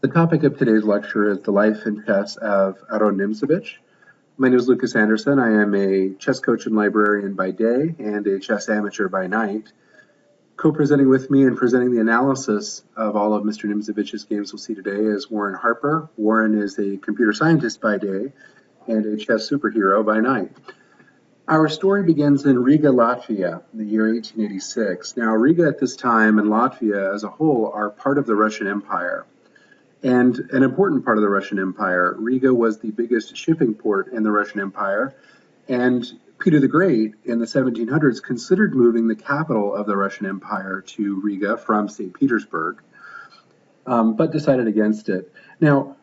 The topic of today's lecture is the life and chess of Aron Nimzowitsch. My name is Lucas Anderson. I am a chess coach and librarian by day and a chess amateur by night. Co-presenting with me and presenting the analysis of all of Mr. Nimzovich's games we'll see today is Warren Harper. Warren is a computer scientist by day and a chess superhero by night. Our story begins in Riga, Latvia, in the year 1886. Now, Riga at this time and Latvia as a whole are part of the Russian Empire. And an important part of the Russian Empire. Riga was the biggest shipping port in the Russian Empire, and Peter the Great in the 1700s considered moving the capital of the Russian Empire to Riga from St. Petersburg, but decided against it. Now,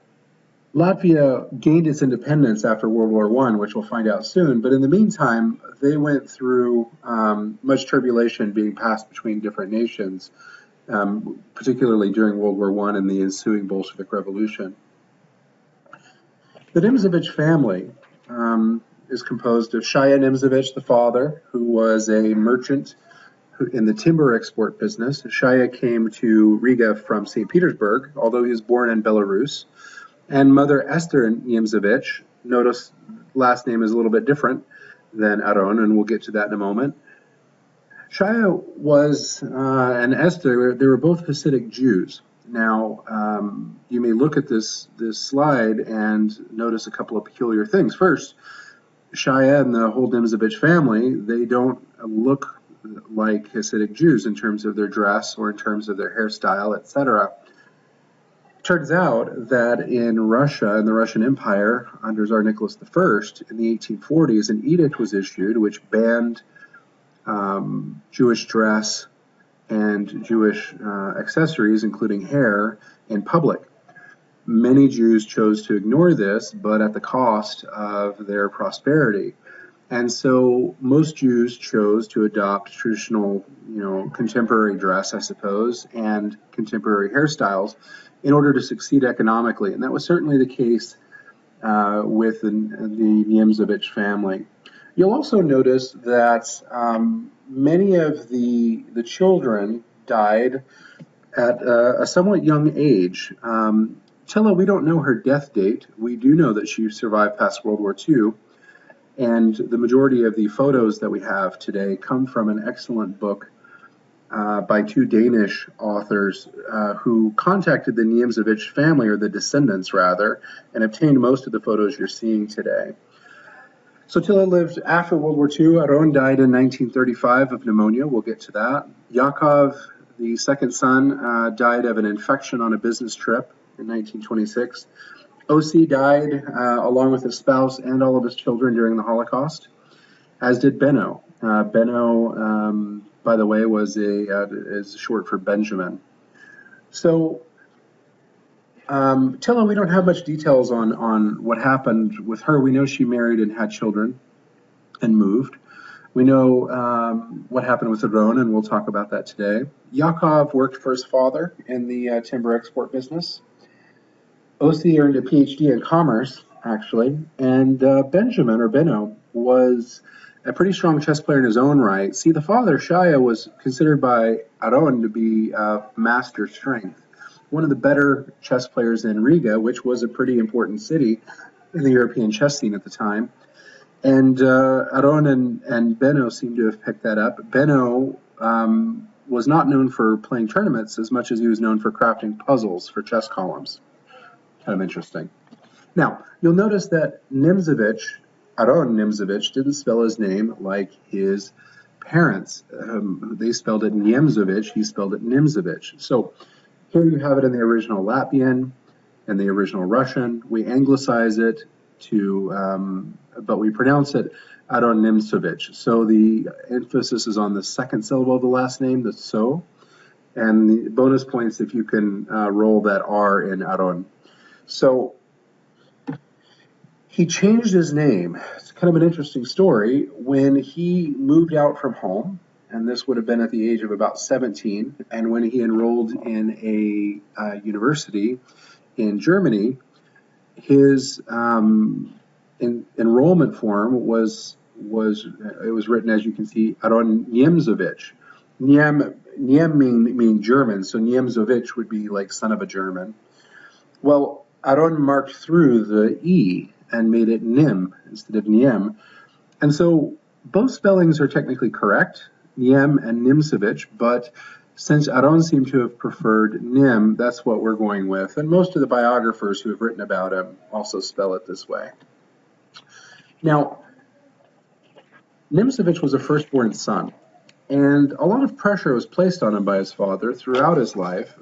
Latvia gained its independence after World War I, which we'll find out soon, but in the meantime, they went through much turbulation being passed between different nations, particularly during World War I and the ensuing Bolshevik Revolution. The Nimzowitsch family is composed of Shaya Nimzowitsch, the father, who was a merchant in the timber export business. Shaya came to Riga from St. Petersburg, although he was born in Belarus. And mother Esther Niemzowitsch, notice last name is a little bit different than Aron, and we'll get to that in a moment. Shaya was and Esther, they were both Hasidic Jews. Now, you may look at this slide and notice a couple of peculiar things. First, Shaya and the whole Nimzowitsch family, they don't look like Hasidic Jews in terms of their dress or in terms of their hairstyle, etc. Turns out that in Russia, in the Russian Empire, under Tsar Nicholas I, in the 1840s, an edict was issued which banned Jewish dress and Jewish accessories, including hair, in public. Many Jews chose to ignore this, but at the cost of their prosperity. And so most Jews chose to adopt traditional, contemporary dress, I suppose, and contemporary hairstyles in order to succeed economically. And that was certainly the case with the Niemzowitsch family. You'll also notice that many of the children died at a somewhat young age. Tilla, we don't know her death date. We do know that she survived past World War II. And the majority of the photos that we have today come from an excellent book by two Danish authors who contacted the Niemzowitsch family, or the descendants rather, and obtained most of the photos you're seeing today. So Tilla lived after World War II. Aron died in 1935 of pneumonia. We'll get to that. Yakov, the second son, died of an infection on a business trip in 1926. O.C. died along with his spouse and all of his children during the Holocaust, as did Benno. Benno, by the way, is short for Benjamin. So Tilla, we don't have much details on what happened with her. We know she married and had children and moved. We know what happened with Aron, and we'll talk about that today. Yakov worked for his father in the timber export business. O.C. earned a PhD in commerce, actually, and Benjamin, or Benno, was a pretty strong chess player in his own right. See, the father, Shaya, was considered by Aron to be master strength. One of the better chess players in Riga, which was a pretty important city in the European chess scene at the time. And Aron and Benno seem to have picked that up. Benno was not known for playing tournaments as much as he was known for crafting puzzles for chess columns. Kind of interesting. Now, you'll notice that Nimzowitsch, Aron Nimzowitsch, didn't spell his name like his parents. They spelled it Niemzowitsch, he spelled it Nimzowitsch. So here you have it in the original Latvian and the original Russian. We anglicize it but we pronounce it Aron Nimzowitsch. So the emphasis is on the second syllable of the last name, the so, and the bonus points if you can roll that R in Aron. So he changed his name. It's kind of an interesting story. When he moved out from home, and this would have been at the age of about 17, and when he enrolled in a university in Germany, his enrollment form was written, as you can see, Aron Nimzowitsch. Niem mean German, so Niemzowitsch would be like son of a German. Well, Aron marked through the E and made it Nim instead of Niem. And so both spellings are technically correct, Niem and Nimzowitsch, but since Aron seemed to have preferred Nim, that's what we're going with. And most of the biographers who have written about him also spell it this way. Now, Nimzowitsch was a firstborn son, and a lot of pressure was placed on him by his father throughout his life,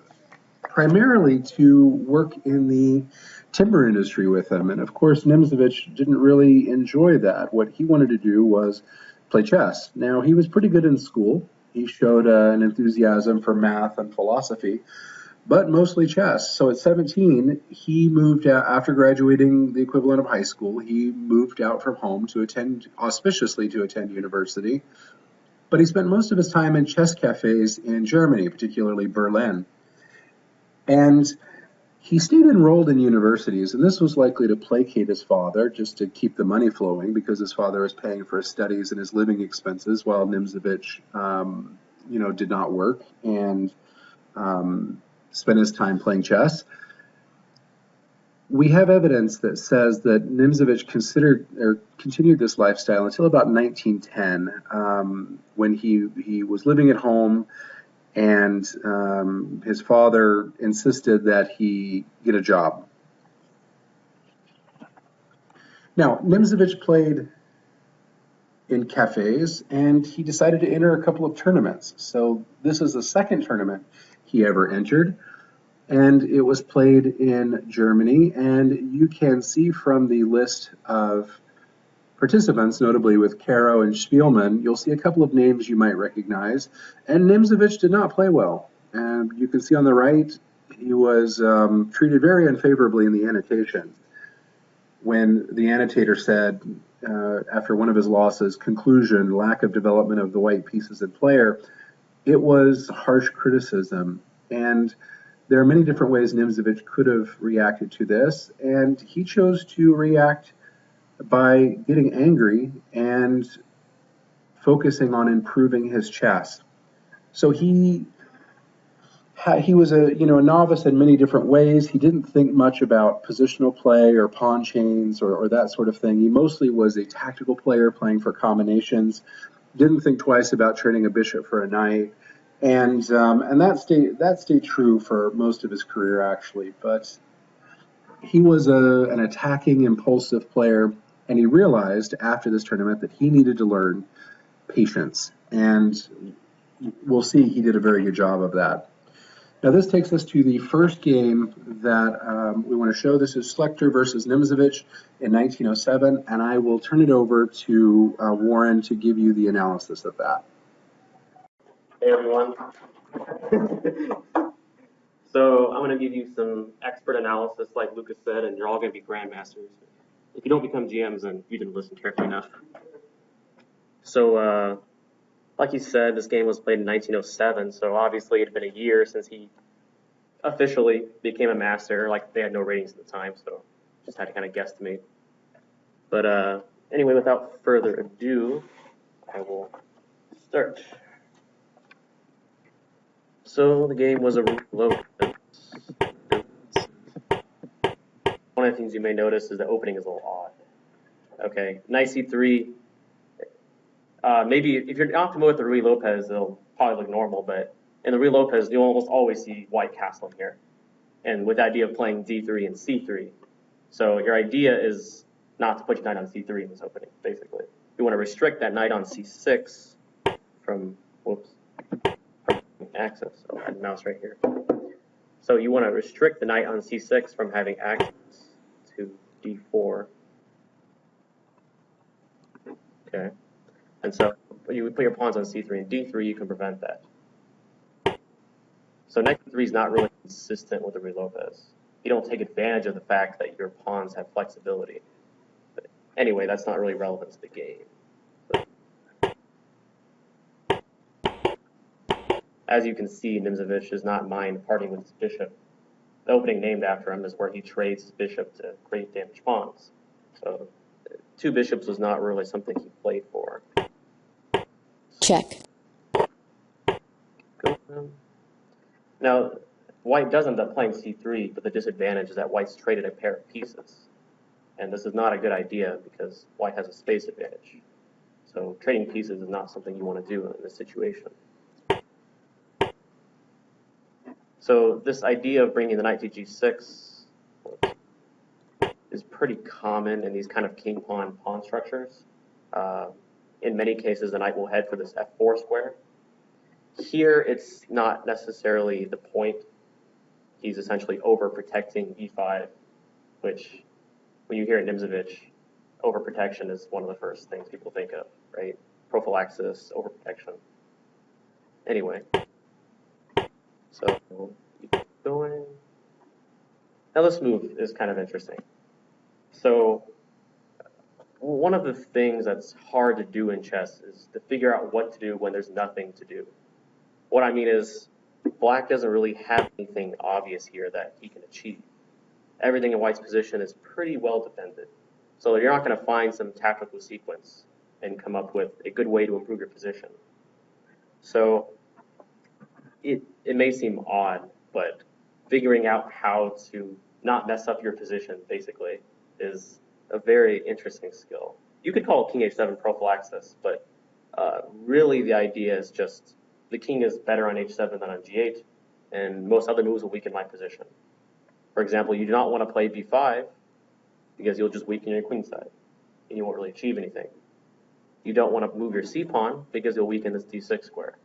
primarily to work in the timber industry with him. And of course, Nimzowitsch didn't really enjoy that. What he wanted to do was play chess. Now, he was pretty good in school. He showed an enthusiasm for math and philosophy, but mostly chess. So at 17, he moved out, after graduating the equivalent of high school, he moved out from home to attend, auspiciously to attend university. But he spent most of his time in chess cafes in Germany, particularly Berlin. And he stayed enrolled in universities, and this was likely to placate his father, just to keep the money flowing, because his father was paying for his studies and his living expenses, while Nimzowitsch, did not work and spent his time playing chess. We have evidence that says that Nimzowitsch continued this lifestyle until about 1910, when he was living at home, and his father insisted that he get a job. Now, Nimzowitsch played in cafes, and he decided to enter a couple of tournaments. So this is the second tournament he ever entered, and it was played in Germany. And you can see from the list of participants, notably with Caro and Spielman, you'll see a couple of names you might recognize. And Nimzowitsch did not play well. And you can see on the right, he was treated very unfavorably in the annotation. When the annotator said, after one of his losses, conclusion, lack of development of the white pieces in player, it was harsh criticism. And there are many different ways Nimzowitsch could have reacted to this, and he chose to react by getting angry and focusing on improving his chess. So he was a novice in many different ways. He didn't think much about positional play or pawn chains or that sort of thing. He mostly was a tactical player playing for combinations. Didn't think twice about trading a bishop for a knight, and that stayed true for most of his career, actually. But he was an attacking, impulsive player, and he realized after this tournament that he needed to learn patience. And we'll see he did a very good job of that. Now this takes us to the first game that we want to show. This is Schlechter versus Nimzowitsch in 1907, and I will turn it over to Warren to give you the analysis of that. Hey everyone. So I'm going to give you some expert analysis like Lucas said, and you're all going to be grandmasters. If you don't become GMs, then you didn't listen carefully enough. So like he said, this game was played in 1907, so obviously it had been a year since he officially became a master. Like, they had no ratings at the time, so just had to kind of guesstimate. But anyway, without further ado, I will start. So the game was a low. One of the things you may notice is the opening is a little odd. Okay, knight c3. Maybe if you're not familiar with the Ruy Lopez, it'll probably look normal, but in the Ruy Lopez, you'll almost always see white castling here. And with the idea of playing d3 and c3. So your idea is not to put your knight on c3 in this opening, basically. You want to restrict that knight on c6 from, access. So I had the mouse right here. So you want to restrict the knight on c6 from having access to d4. Okay. And so when you put your pawns on c3 and d3, you can prevent that. So knight c3 is not really consistent with the Ruy Lopez. You don't take advantage of the fact that your pawns have flexibility. But anyway, that's not really relevant to the game. As you can see, Nimzowitsch does not mind parting with his bishop. The opening named after him is where he trades his bishop to great damage pawns. So two bishops was not really something he played for. Check. Now, white does end up playing c3, but the disadvantage is that white's traded a pair of pieces. And this is not a good idea because white has a space advantage. So trading pieces is not something you want to do in this situation. So this idea of bringing the knight to g6 is pretty common in these kind of king-pawn pawn structures. In many cases, the knight will head for this f4 square. Here, it's not necessarily the point. He's essentially overprotecting e5, which, when you hear Nimzowitsch, overprotection is one of the first things people think of, right? Prophylaxis, overprotection. Anyway, so keep going. Now this move is kind of interesting. So one of the things that's hard to do in chess is to figure out what to do when there's nothing to do. What I mean is, black doesn't really have anything obvious here that he can achieve. Everything in white's position is pretty well defended. So you're not going to find some tactical sequence and come up with a good way to improve your position. So it may seem odd, but figuring out how to not mess up your position, basically, is a very interesting skill. You could call it king h7 prophylaxis, but really the idea is just the king is better on h7 than on g8, and most other moves will weaken my position. For example, you do not want to play b5 because you'll just weaken your queen side, and you won't really achieve anything. You don't want to move your c-pawn because you'll weaken this d6 square.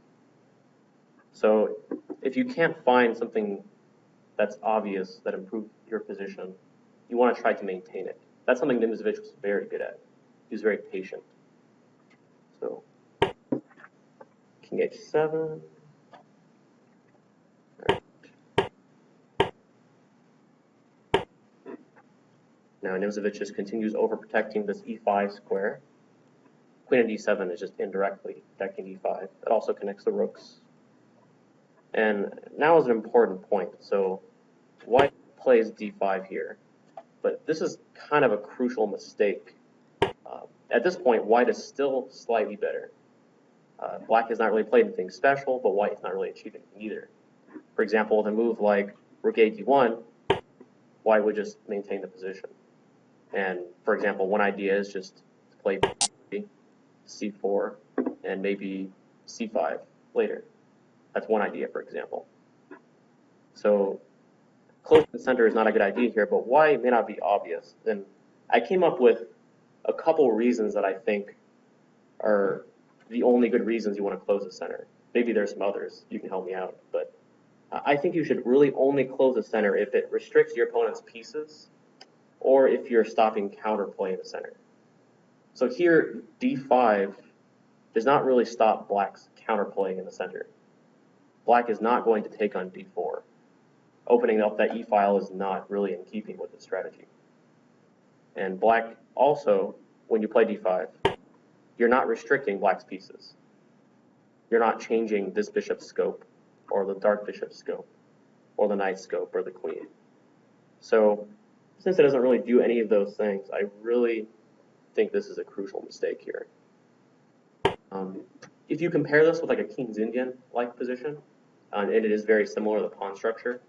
So if you can't find something that's obvious that improves your position, you want to try to maintain it. That's something Nimzowitsch was very good at. He was very patient. So king h7. Right. Now Nimzowitsch just continues overprotecting this e5 square. Queen and d7 is just indirectly protecting e5. It also connects the rooks. And now is an important point. So white plays d5 here, but this is kind of a crucial mistake. At this point, white is still slightly better. Black has not really played anything special, but white is not really achieving anything either. For example, with a move like rook a d1, white would just maintain the position. And for example, one idea is just to play c4 and maybe c5 later. That's one idea, for example. So closing the center is not a good idea here, but why may not be obvious. And I came up with a couple reasons that I think are the only good reasons you want to close the center. Maybe there's some others. You can help me out. But I think you should really only close the center if it restricts your opponent's pieces or if you're stopping counterplay in the center. So here, d5 does not really stop black's counterplay in the center. Black is not going to take on d4. Opening up that e-file is not really in keeping with the strategy. And black also, when you play d5, you're not restricting black's pieces. You're not changing this bishop's scope, or the dark bishop's scope, or the knight's scope, or the queen. So, since it doesn't really do any of those things, I really think this is a crucial mistake here. If you compare this with like a King's Indian-like position, and it is very similar to the pawn structure,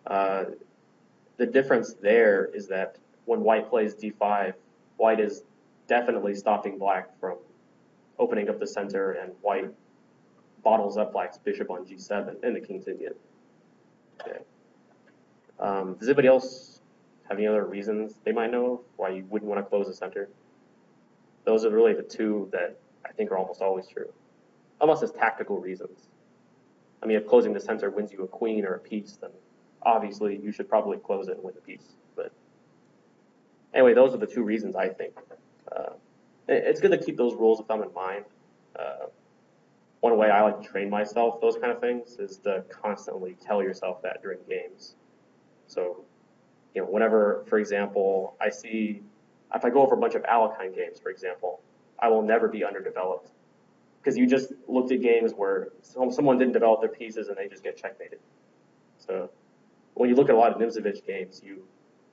the difference there is that when white plays d5, white is definitely stopping black from opening up the center, and white bottles up black's bishop on g7 in the King's Indian. Okay. Does anybody else have any other reasons they might know of why you wouldn't want to close the center? Those are really the two that I think are almost always true, unless it's tactical reasons. I mean, if closing the center wins you a queen or a piece, then obviously you should probably close it and win the piece. But anyway, those are the two reasons I think. It's good to keep those rules of thumb in mind. One way I like to train myself, those kind of things, is to constantly tell yourself that during games. So, you know, whenever, for example, if I go over a bunch of Alekhine games, for example, I will never be underdeveloped. Because you just looked at games where someone didn't develop their pieces and they just get checkmated. So when you look at a lot of Nimzowitsch games, you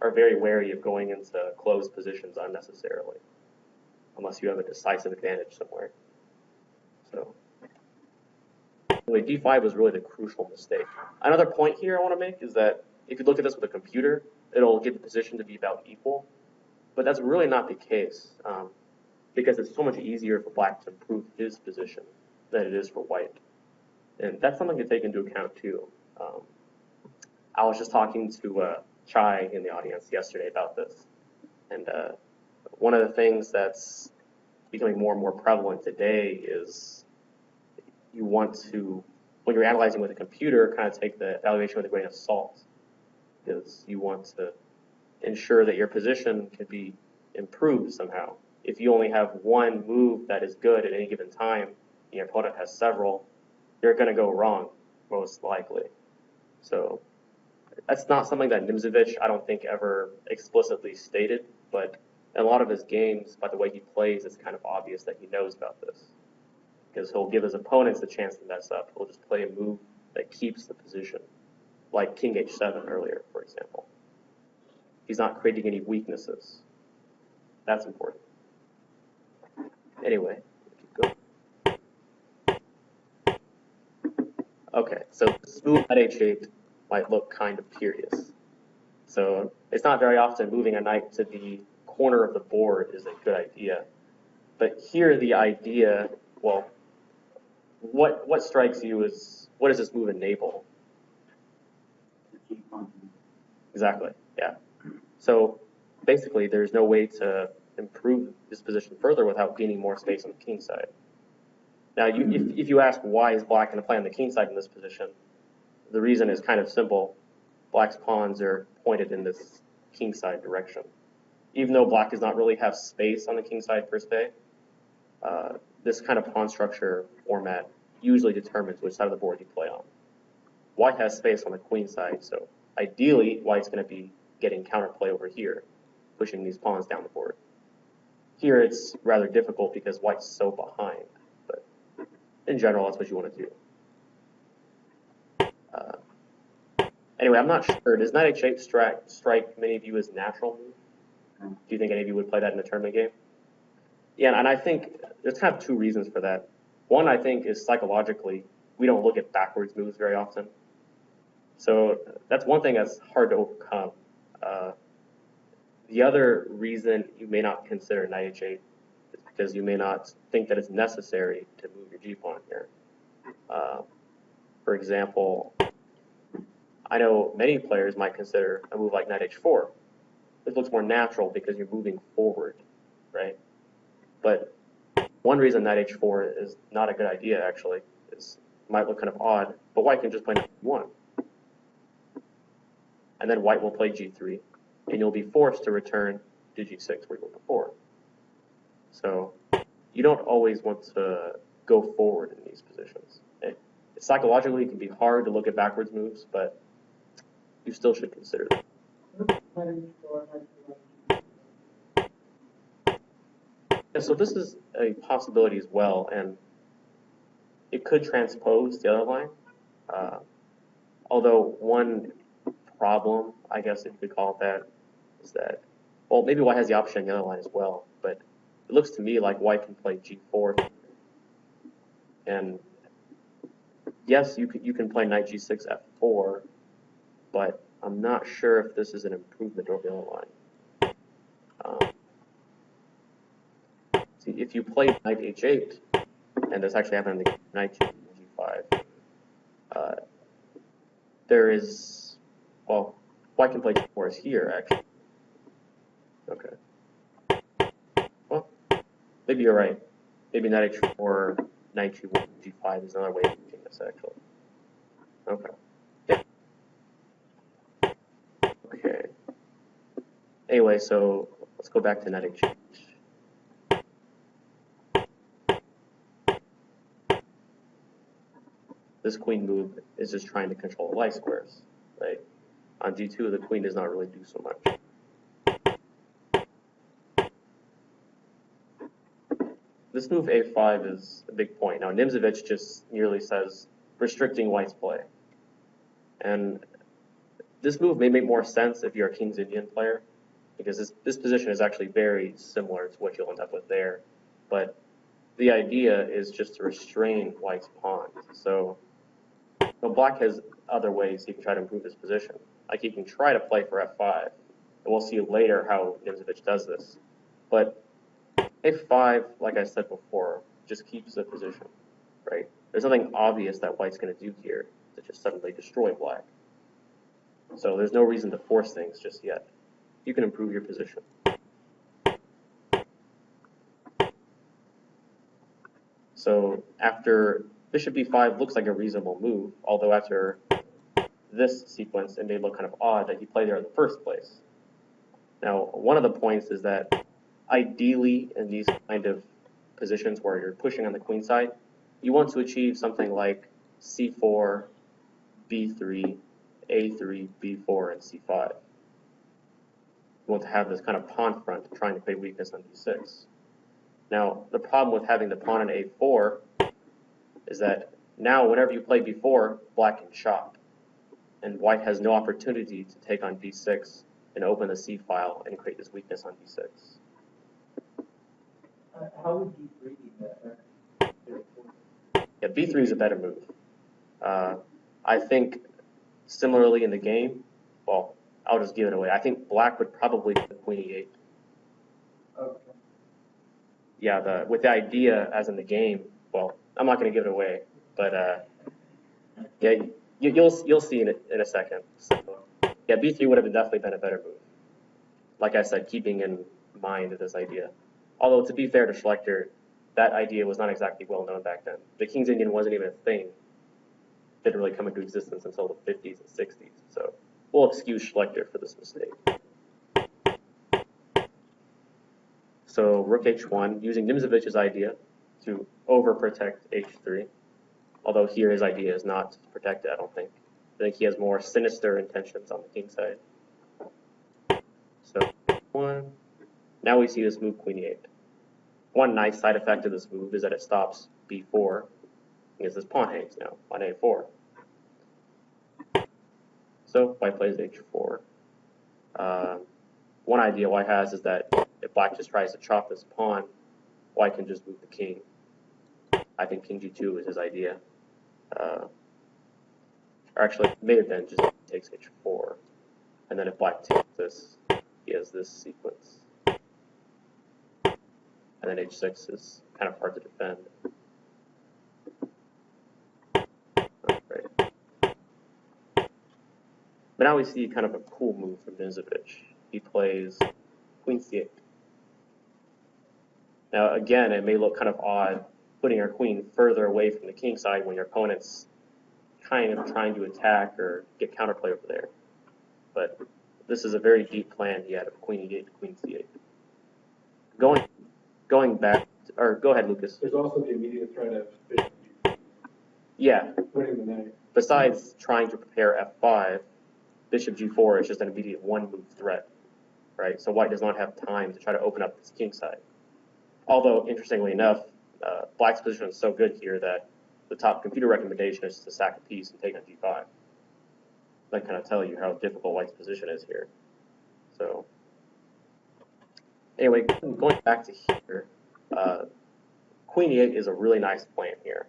are very wary of going into closed positions unnecessarily, unless you have a decisive advantage somewhere. So Anyway, d5 was really the crucial mistake. Another point here I want to make is that if you look at this with a computer, it'll get the position to be about equal, but that's really not the case because it's so much easier for black to improve his position than it is for white. And that's something to take into account too. I was just talking to Chai in the audience yesterday about this, and one of the things that's becoming more and more prevalent today is you want to, when you're analyzing with a computer, kind of take the evaluation with a grain of salt, because you want to ensure that your position can be improved somehow. If you only have one move that is good at any given time, and your opponent has several, you're going to go wrong, most likely. So that's not something that Nimzowitsch, I don't think, ever explicitly stated, but in a lot of his games, by the way he plays, it's kind of obvious that he knows about this. Because he'll give his opponents the chance to mess up. He'll just play a move that keeps the position, like King H7 earlier, for example. He's not creating any weaknesses. That's important. Anyway, keep going. Okay, so this move at H8 might look kind of curious. So it's not very often moving a knight to the corner of the board is a good idea. But here the idea, well, what strikes you is, what does this move enable? Exactly, yeah. So basically there's no way to improve this position further without gaining more space on the king side. Now, if you ask why is black going to play on the king side in this position, the reason is kind of simple. Black's pawns are pointed in this king side direction. Even though black does not really have space on the king side per se, this kind of pawn structure format usually determines which side of the board you play on. White has space on the queen side, so ideally white's going to be getting counterplay over here, pushing these pawns down the board. Here it's rather difficult because white's so behind, but in general that's what you want to do. Anyway, I'm not sure. Does knight h8 strike many of you as natural move? Do you think any of you would play that in a tournament game? Yeah, and I think there's kind of two reasons for that. One, I think, is psychologically, we don't look at backwards moves very often. So that's one thing that's hard to overcome. The other reason you may not consider knight h8 is because you may not think that it's necessary to move your g-pawn here. For example, I know many players might consider a move like knight h4. It looks more natural because you're moving forward, right? But one reason knight h4 is not a good idea, actually, is it might look kind of odd, but white can just play knight e1. And then white will play g3, and you'll be forced to return to g6 where you were before. So you don't always want to go forward in these positions. Psychologically, it can be hard to look at backwards moves, but you still should consider them. Yeah, so this is a possibility as well, and it could transpose the other line. Although one problem, I guess if you could call it that, is that, well, maybe white has the option on the other line as well, but it looks to me like white can play g4. And yes, you can play knight g6 f4, but I'm not sure if this is an improvement over the other line. See, if you play knight h8, and this actually happened in the knight g5, there is, well, white can play g4 is here, actually. Okay. Well, maybe you're right. Maybe knight h4, knight g1, g5 is another way of doing this, actually. Okay. Yeah. Okay. Anyway, so let's go back to knight h8. This queen move is just trying to control the light squares, right? On d2, the queen does not really do so much. This move a5 is a big point. Now, Nimzowitsch just merely says restricting white's play. And this move may make more sense if you're a King's Indian player, because this position is actually very similar to what you'll end up with there. But the idea is just to restrain white's pawns. So But black has other ways he can try to improve his position. Like he can try to play for f5, and we'll see later how Nimzowitsch does this. But a5, like I said before, just keeps the position, right? There's nothing obvious that white's going to do here to just suddenly destroy black. So there's no reason to force things just yet. You can improve your position. So after bishop b5 looks like a reasonable move, although after this sequence it may look kind of odd that he played there in the first place. Now, one of the points is that ideally in these kind of positions where you're pushing on the queen side, you want to achieve something like c4, b3, a3, b4, and c5. You want to have this kind of pawn front trying to create weakness on d6. Now, the problem with having the pawn on a4 is that now whenever you play b4, black can chop, and white has no opportunity to take on d6 and open the c file and create this weakness on d6. How would d3 be better? Yeah, b3 is a better move. I think similarly in the game, well, I'll just give it away. I think black would probably play queen e8. Okay. Yeah, with the idea as in the game, well, I'm not going to give it away, but yeah, you'll see in a second. So, yeah, b3 would have definitely been a better move. Like I said, keeping in mind this idea. Although to be fair to Schlechter, that idea was not exactly well known back then. The King's Indian wasn't even a thing. Didn't really come into existence until the 50s and 60s. So we'll excuse Schlechter for this mistake. So rook h1, using Nimzowicz's idea to overprotect h3. Although here his idea is not to protect it, I don't think. I think he has more sinister intentions on the king side. So h1. Now we see this move queen e8. One nice side effect of this move is that it stops b4 because this pawn hangs now on a4. So white plays h4. One idea white has is that if black just tries to chop this pawn, white can just move the king. I think king g2 is his idea. Or actually, it may have been just takes h4. And then if black takes this, he has this sequence. And then h6 is kind of hard to defend. Right. But now we see kind of a cool move from Nimzowitsch. He plays queen c8. Now again, it may look kind of odd putting your queen further away from the king side when your opponent's kind of trying to attack or get counterplay over there. But this is a very deep plan he had of queen e8 to queen c8. Going back, or go ahead, Lucas. There's also the immediate threat of bishop b4, Yeah. winning the knight. Besides trying to prepare f5, bishop g4 is just an immediate one-move threat, right? So white does not have time to try to open up this king side. Although, interestingly enough, black's position is so good here that the top computer recommendation is to sack a piece and take on g5. That kind of tell you how difficult white's position is here. So, anyway, going back to here, queen e8 is a really nice plan here.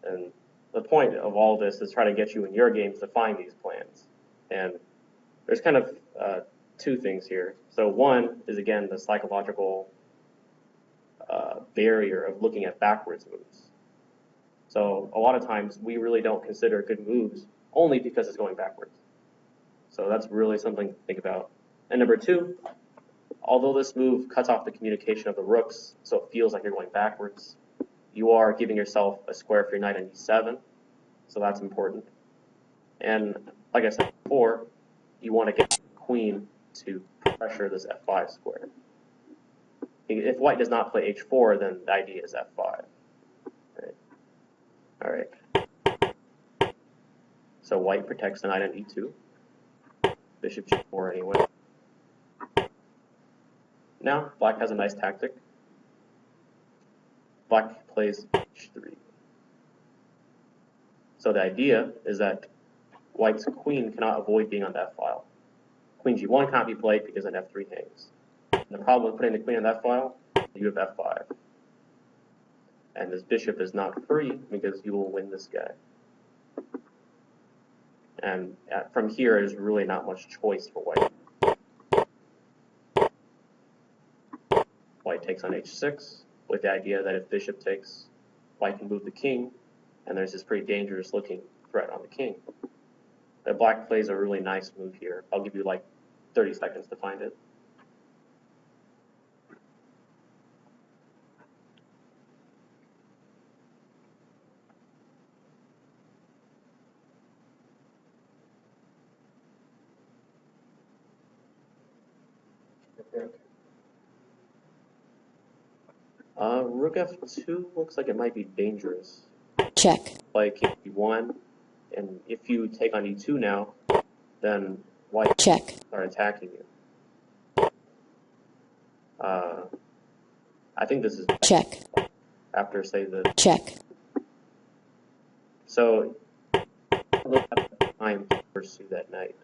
And the point of all this is try to get you in your games to find these plans. And there's kind of two things here. So one is, again, the psychological barrier of looking at backwards moves. So a lot of times we really don't consider good moves only because it's going backwards. So that's really something to think about. And number two, although this move cuts off the communication of the rooks, so it feels like you're going backwards, you are giving yourself a square for your knight on e7, so that's important. And like I said before, you want to get the queen to pressure this f5 square. If white does not play h4, then the idea is f5. Right. All right. So white protects the knight on e2. Bishop g4 anyway. Now black has a nice tactic. Black plays h3. So the idea is that white's queen cannot avoid being on the f file. Queen g1 can't be played because an f3 hangs. And the problem with putting the queen on that file, you have f5. And this bishop is not free because you will win this guy. And from here, there's really not much choice for white. White takes on h6 with the idea that if bishop takes, white can move the king, and there's this pretty dangerous looking threat on the king. But black plays a really nice move here. I'll give you like 30 seconds to find it. Rook f2 looks like it might be dangerous. Check. Play king e1, and if you take on e2 now, then white Check. start attacking you. I think this is Check. after, say, the... Check. So, look at the time to pursue that knight.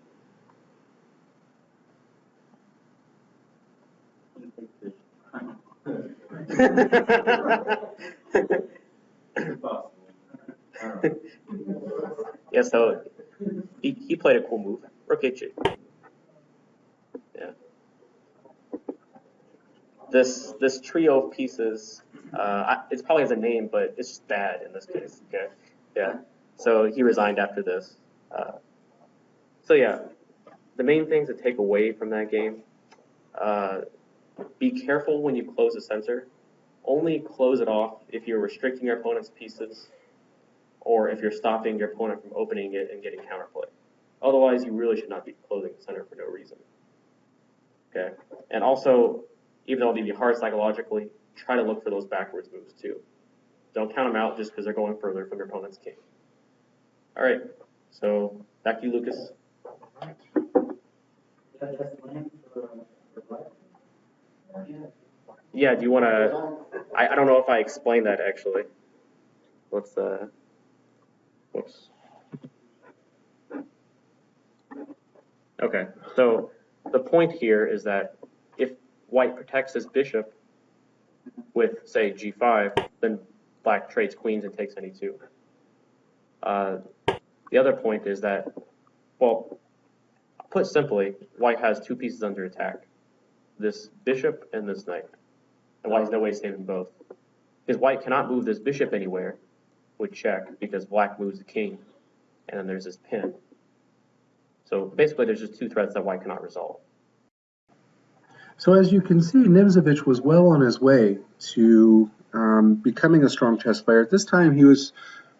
Yeah, so he played a cool move. Rook h8. Yeah. This trio of pieces, it probably has a name, but it's just bad in this case. Okay. Yeah. So he resigned after this. So yeah, the main things to take away from that game: be careful when you close the center. Only close it off if you're restricting your opponent's pieces, or if you're stopping your opponent from opening it and getting counterplay. Otherwise, you really should not be closing the center for no reason. Okay, and also, even though it may be hard psychologically, try to look for those backwards moves too. Don't count them out just because they're going further from your opponent's king. All right, so back to you, Lucas. Yeah, do you want to? I don't know if I explained that actually. Let's whoops. Okay, so the point here is that if white protects his bishop with, say, g5, then black trades queens and takes on e2. The other point is that, well, put simply, white has two pieces under attack, this bishop and this knight. And white has no way of saving both. Because white cannot move this bishop anywhere with check, because black moves the king, and then there's this pin. So basically, there's just two threats that white cannot resolve. So as you can see, Nimzowitsch was well on his way to becoming a strong chess player. At this time, he was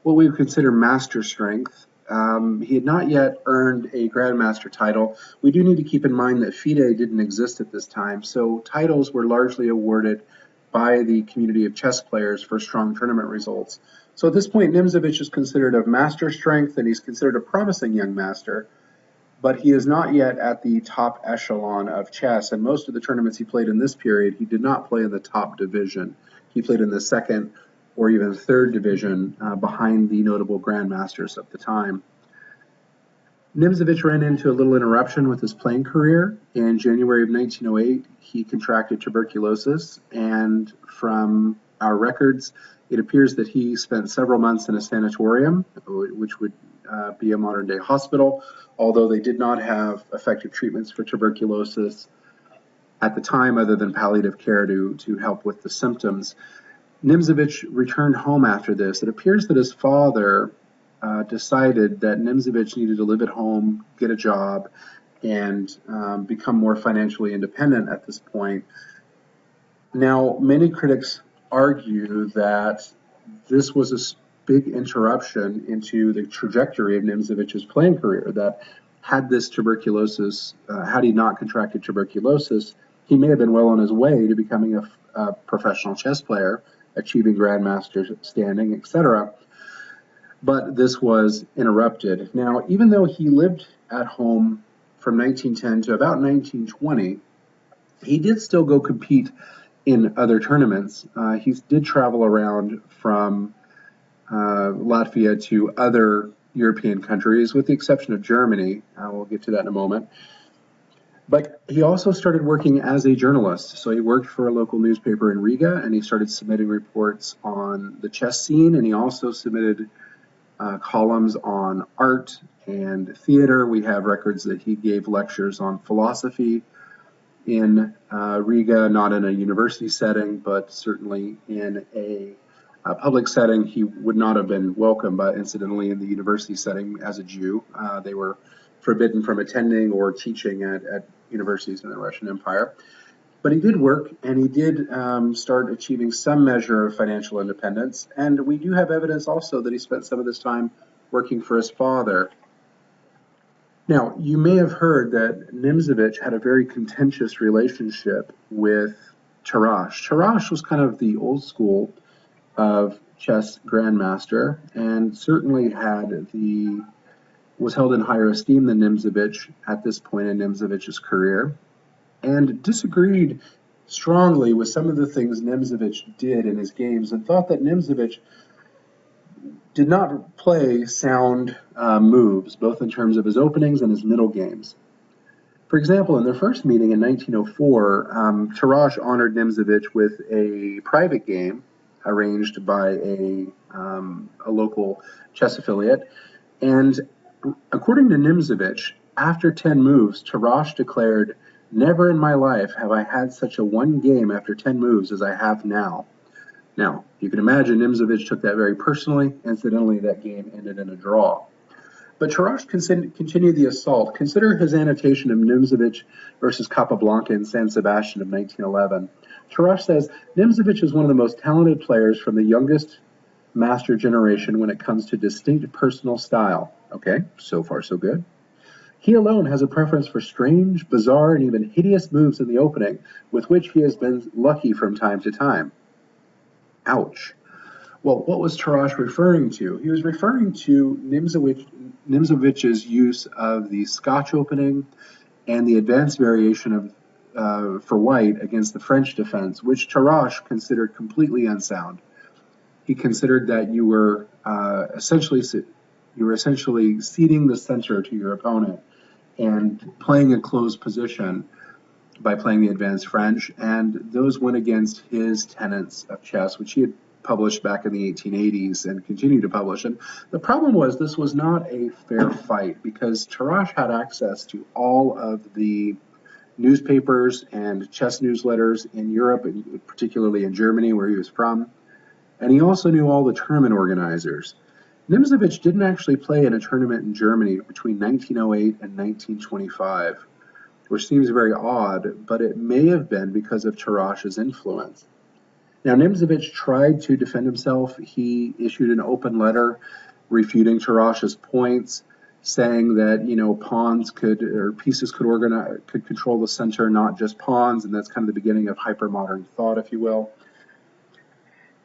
what we would consider master strength. He had not yet earned a grandmaster title. We do need to keep in mind that FIDE didn't exist at this time, so titles were largely awarded by the community of chess players for strong tournament results. So at this point, Nimzowitsch is considered of master strength, and he's considered a promising young master, but he is not yet at the top echelon of chess, and most of the tournaments he played in this period, he did not play in the top division. He played in the second or even third division behind the notable grandmasters of the time. Nimzowitsch ran into a little interruption with his playing career. In January of 1908, he contracted tuberculosis, and from our records, it appears that he spent several months in a sanatorium, which would be a modern-day hospital, although they did not have effective treatments for tuberculosis at the time other than palliative care to help with the symptoms. Nimzowitsch returned home after this. It appears that his father decided that Nimzowitsch needed to live at home, get a job, and become more financially independent at this point. Now, many critics argue that this was a big interruption into the trajectory of Nimzowitsch's playing career, that had this tuberculosis, had he not contracted tuberculosis, he may have been well on his way to becoming a professional chess player, achieving grandmaster standing, etc. But this was interrupted. Now, even though he lived at home from 1910 to about 1920, he did still go compete in other tournaments. He did travel around from Latvia to other European countries, with the exception of Germany. We'll get to that in a moment. But he also started working as a journalist. So he worked for a local newspaper in Riga, and he started submitting reports on the chess scene, and he also submitted columns on art and theater. We have records that he gave lectures on philosophy in Riga, not in a university setting, but certainly in a public setting. He would not have been welcome, but incidentally, in the university setting as a Jew. They were forbidden from attending or teaching at universities in the Russian Empire. But he did work, and he did start achieving some measure of financial independence. And we do have evidence also that he spent some of this time working for his father. Now, you may have heard that Nimzowitsch had a very contentious relationship with Tarrasch. Tarrasch was kind of the old school of chess grandmaster, and certainly was held in higher esteem than Nimzowitsch at this point in Nimzowicz's career, and disagreed strongly with some of the things Nimzowitsch did in his games, and thought that Nimzowitsch did not play sound moves, both in terms of his openings and his middle games. For example, in their first meeting in 1904, Tarrasch honored Nimzowitsch with a private game arranged by a local chess affiliate. And according to Nimzowitsch, after 10 moves, Tarrasch declared, "Never in my life have I had such a one game after 10 moves as I have now." Now, you can imagine Nimzowitsch took that very personally. Incidentally, that game ended in a draw. But Tarrasch continued the assault. Consider his annotation of Nimzowitsch versus Capablanca in San Sebastian of 1911. Tarrasch says, "Nimzowitsch is one of the most talented players from the youngest master generation when it comes to distinct personal style." Okay, so far so good. "He alone has a preference for strange, bizarre, and even hideous moves in the opening, with which he has been lucky from time to time." Ouch. Well, what was Tarrasch referring to? He was referring to Nimzowicz's use of the Scotch opening and the advanced variation of for white against the French defense, which Tarrasch considered completely unsound. He considered that you were essentially ceding the center to your opponent and playing a closed position by playing the advanced French, and those went against his tenets of chess, which he had published back in the 1880s and continued to publish. And the problem was this was not a fair fight, because Tarrasch had access to all of the newspapers and chess newsletters in Europe, and particularly in Germany, where he was from, and he also knew all the tournament organizers. Nimzowitsch didn't actually play in a tournament in Germany between 1908 and 1925. Which seems very odd, but it may have been because of Tarrasch's influence. Now, Nimzowitsch tried to defend himself. He issued an open letter refuting Tarrasch's points, saying that pieces could control the center, not just pawns, and that's kind of the beginning of hypermodern thought, if you will.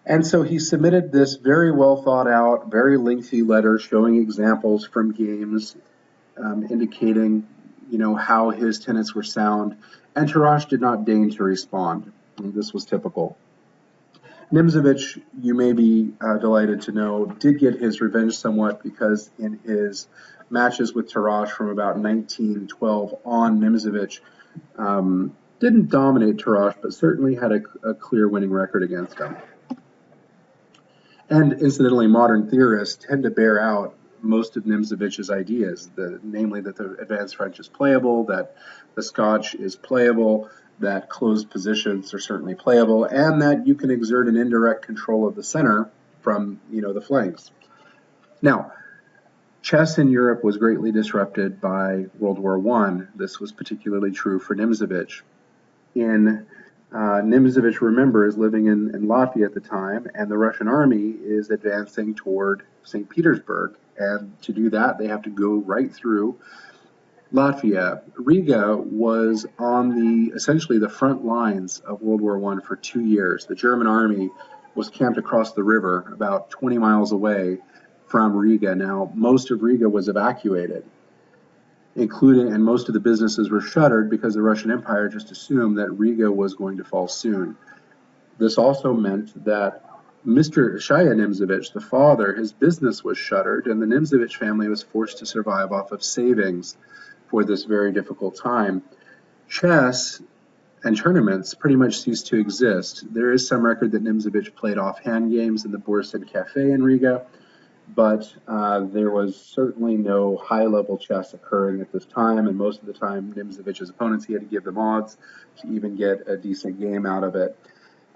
And so he submitted this very well thought out, very lengthy letter showing examples from games, indicating how his tenets were sound, and Tarrasch did not deign to respond. And this was typical. Nimzowitsch, you may be delighted to know, did get his revenge somewhat, because in his matches with Tarrasch from about 1912 on, Nimzowitsch didn't dominate Tarrasch, but certainly had a clear winning record against him. And incidentally, modern theorists tend to bear out most of Nimzowicz's ideas, namely that the advanced French is playable, that the Scotch is playable, that closed positions are certainly playable, and that you can exert an indirect control of the center from the flanks. Now, chess in Europe was greatly disrupted by World War I. This was particularly true for Nimzowitsch. Nimzowitsch, remember, is living in Latvia at the time, and the Russian army is advancing toward St. Petersburg. And to do that, they have to go right through Latvia. Riga was on essentially the front lines of World War I for 2 years. The German army was camped across the river about 20 miles away from Riga. Now, most of Riga was evacuated, and most of the businesses were shuttered because the Russian Empire just assumed that Riga was going to fall soon. This also meant that Mr. Shaya Nimzowitsch, the father, his business was shuttered, and the Nimzowitsch family was forced to survive off of savings for this very difficult time. Chess and tournaments pretty much ceased to exist. There is some record that Nimzowitsch played off-hand games in the Borsen Cafe in Riga, but there was certainly no high-level chess occurring at this time, and most of the time Nimzovich's opponents, he had to give them odds to even get a decent game out of it.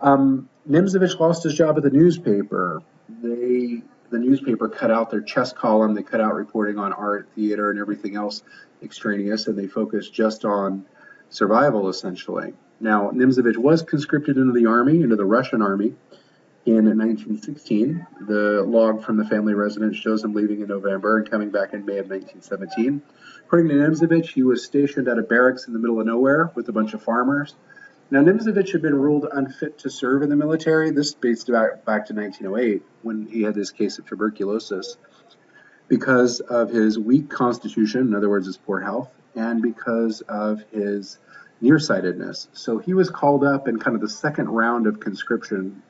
Nimzowitsch lost his job at the newspaper. The newspaper cut out their chess column, they cut out reporting on art, theater, and everything else extraneous, and they focused just on survival, essentially. Now, Nimzowitsch was conscripted into the army, into the Russian army, in 1916. The log from the family residence shows him leaving in November and coming back in May of 1917. According to Nimzowitsch, he was stationed at a barracks in the middle of nowhere with a bunch of farmers. Now, Nimzowitsch had been ruled unfit to serve in the military. This dates back to 1908, when he had this case of tuberculosis, because of his weak constitution, in other words, his poor health, and because of his nearsightedness. So he was called up in kind of the second round of conscription,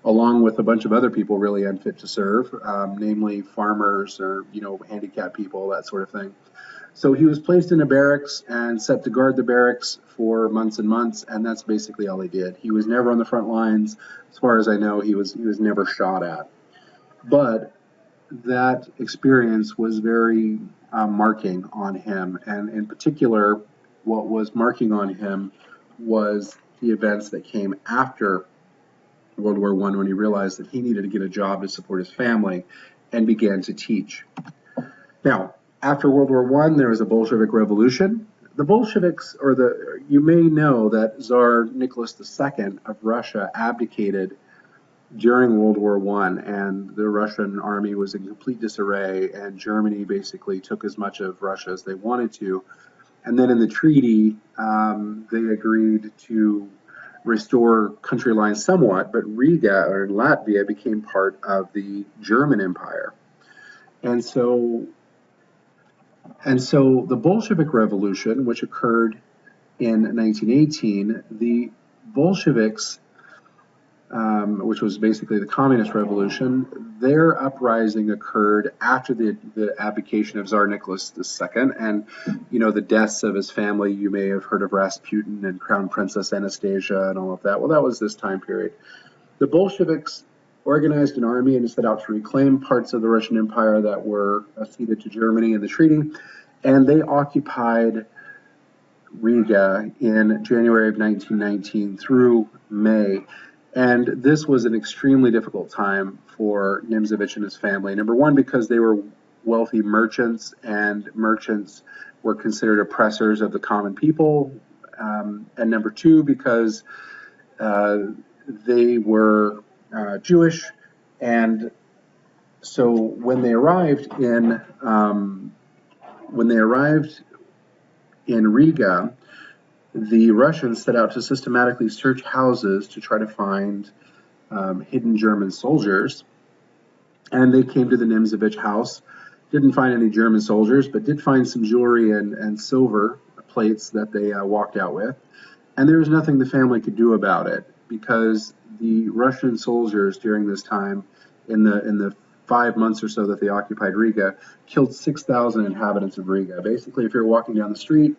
along with a bunch of other people really unfit to serve, namely farmers or, handicapped people, that sort of thing. So he was placed in a barracks and set to guard the barracks for months and months, and that's basically all he did. He was never on the front lines. As far as I know, he was never shot at. But that experience was very marking on him, and in particular, what was marking on him was the events that came after World War I, when he realized that he needed to get a job to support his family and began to teach. Now, after World War I, there was a Bolshevik revolution. The Bolsheviks, you may know that Tsar Nicholas II of Russia abdicated during World War I, and the Russian army was in complete disarray, and Germany basically took as much of Russia as they wanted to. And then in the treaty, they agreed to restore country lines somewhat, but Riga, or Latvia, became part of the German Empire. And so the Bolshevik Revolution, which occurred in 1918, the Bolsheviks, which was basically the Communist Revolution, their uprising occurred after the abdication of Tsar Nicholas II, and the deaths of his family. You may have heard of Rasputin and Crown Princess Anastasia and all of that. Well, that was this time period. The Bolsheviks organized an army and set out to reclaim parts of the Russian Empire that were ceded to Germany in the treaty, and they occupied Riga in January of 1919 through May. And this was an extremely difficult time for Nimzowitsch and his family. Number one, because they were wealthy merchants, and merchants were considered oppressors of the common people. And number two, because they were Jewish, and so when they arrived in Riga, the Russians set out to systematically search houses to try to find hidden German soldiers, and they came to the Nimzowitsch house. Didn't find any German soldiers, but did find some jewelry and silver plates that they walked out with, and there was nothing the family could do about it, because the Russian soldiers during this time, in the 5 months or so that they occupied Riga, killed 6,000 inhabitants of Riga. Basically, if you're walking down the street,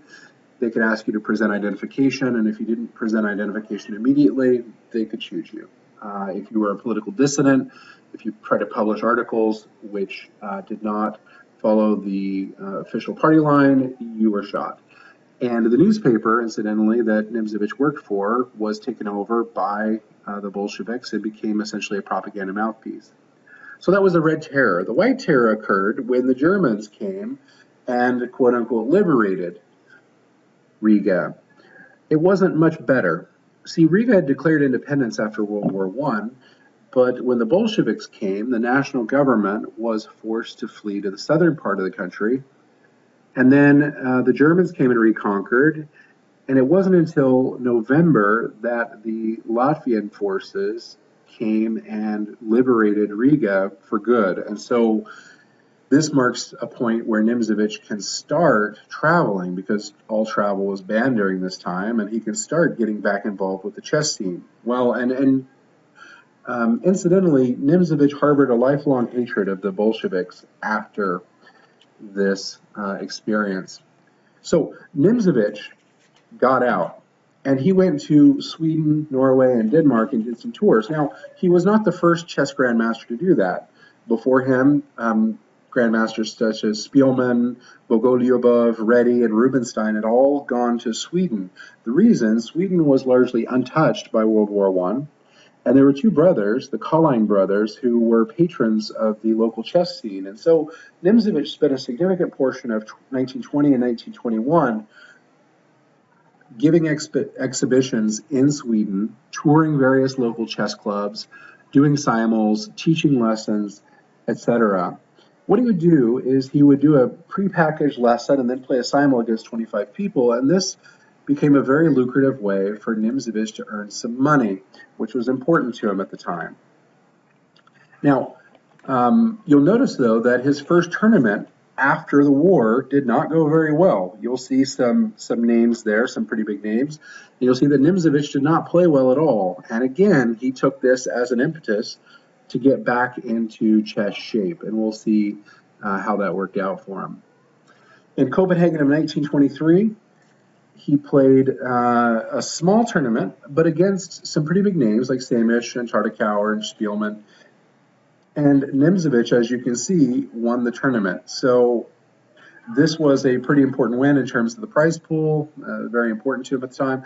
they could ask you to present identification, and if you didn't present identification immediately, they could shoot you. If you were a political dissident, if you tried to publish articles which did not follow the official party line, you were shot. And the newspaper, incidentally, that Nimzowitsch worked for was taken over by the Bolsheviks and became essentially a propaganda mouthpiece. So that was the Red Terror. The White Terror occurred when the Germans came and, quote-unquote, liberated Riga. It wasn't much better. See, Riga had declared independence after World War I, but when the Bolsheviks came, the national government was forced to flee to the southern part of the country. And then the Germans came and reconquered, and it wasn't until November that the Latvian forces came and liberated Riga for good. And so this marks a point where Nimzowitsch can start traveling, because all travel was banned during this time, and he can start getting back involved with the chess scene. Well, and incidentally, Nimzowitsch harbored a lifelong hatred of the Bolsheviks after this experience. So Nimzowitsch got out, and he went to Sweden, Norway, and Denmark and did some tours. Now, he was not the first chess grandmaster to do that. Before him, grandmasters such as Spielman, Bogolyubov, Reddy, and Rubinstein had all gone to Sweden. The reason, Sweden was largely untouched by World War I, and there were two brothers, the Colline brothers, who were patrons of the local chess scene. And so Nimzowitsch spent a significant portion of 1920 and 1921 giving exhibitions in Sweden, touring various local chess clubs, doing simul's, teaching lessons, etc. What he would do is he would do a prepackaged lesson and then play a simul against 25 people, and this became a very lucrative way for Nimzowitsch to earn some money, which was important to him at the time. Now, you'll notice, though, that his first tournament after the war did not go very well. You'll see some names there, some pretty big names. And you'll see that Nimzowitsch did not play well at all. And again, he took this as an impetus to get back into chess shape. And we'll see how that worked out for him. In Copenhagen of 1923, he played a small tournament, but against some pretty big names like Samish and Tartakower and Spielman. And Nimzowitsch, as you can see, won the tournament. So this was a pretty important win in terms of the prize pool, very important to him at the time.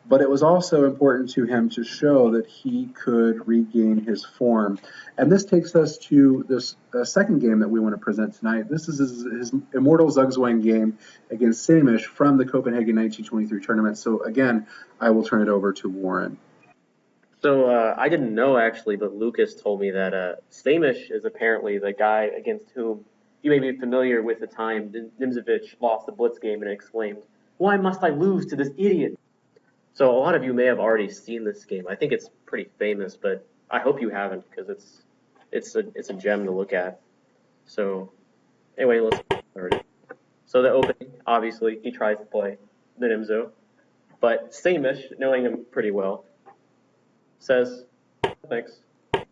But it was also important to him to show that he could regain his form. And this takes us to this second game that we want to present tonight. This is his Immortal Zugzwang game against Samish from the Copenhagen 1923 tournament. So again, I will turn it over to Warren. So I didn't know actually, but Lucas told me that Samish is apparently the guy against whom you may be familiar with the time Nimzowitsch lost the Blitz game and exclaimed, "Why must I lose to this idiot?" So a lot of you may have already seen this game. I think it's pretty famous, but I hope you haven't because it's a gem to look at. So anyway, let's get started. So the opening, obviously, he tries to play the Nimzo, but Samish, knowing him pretty well, says, "Thanks." So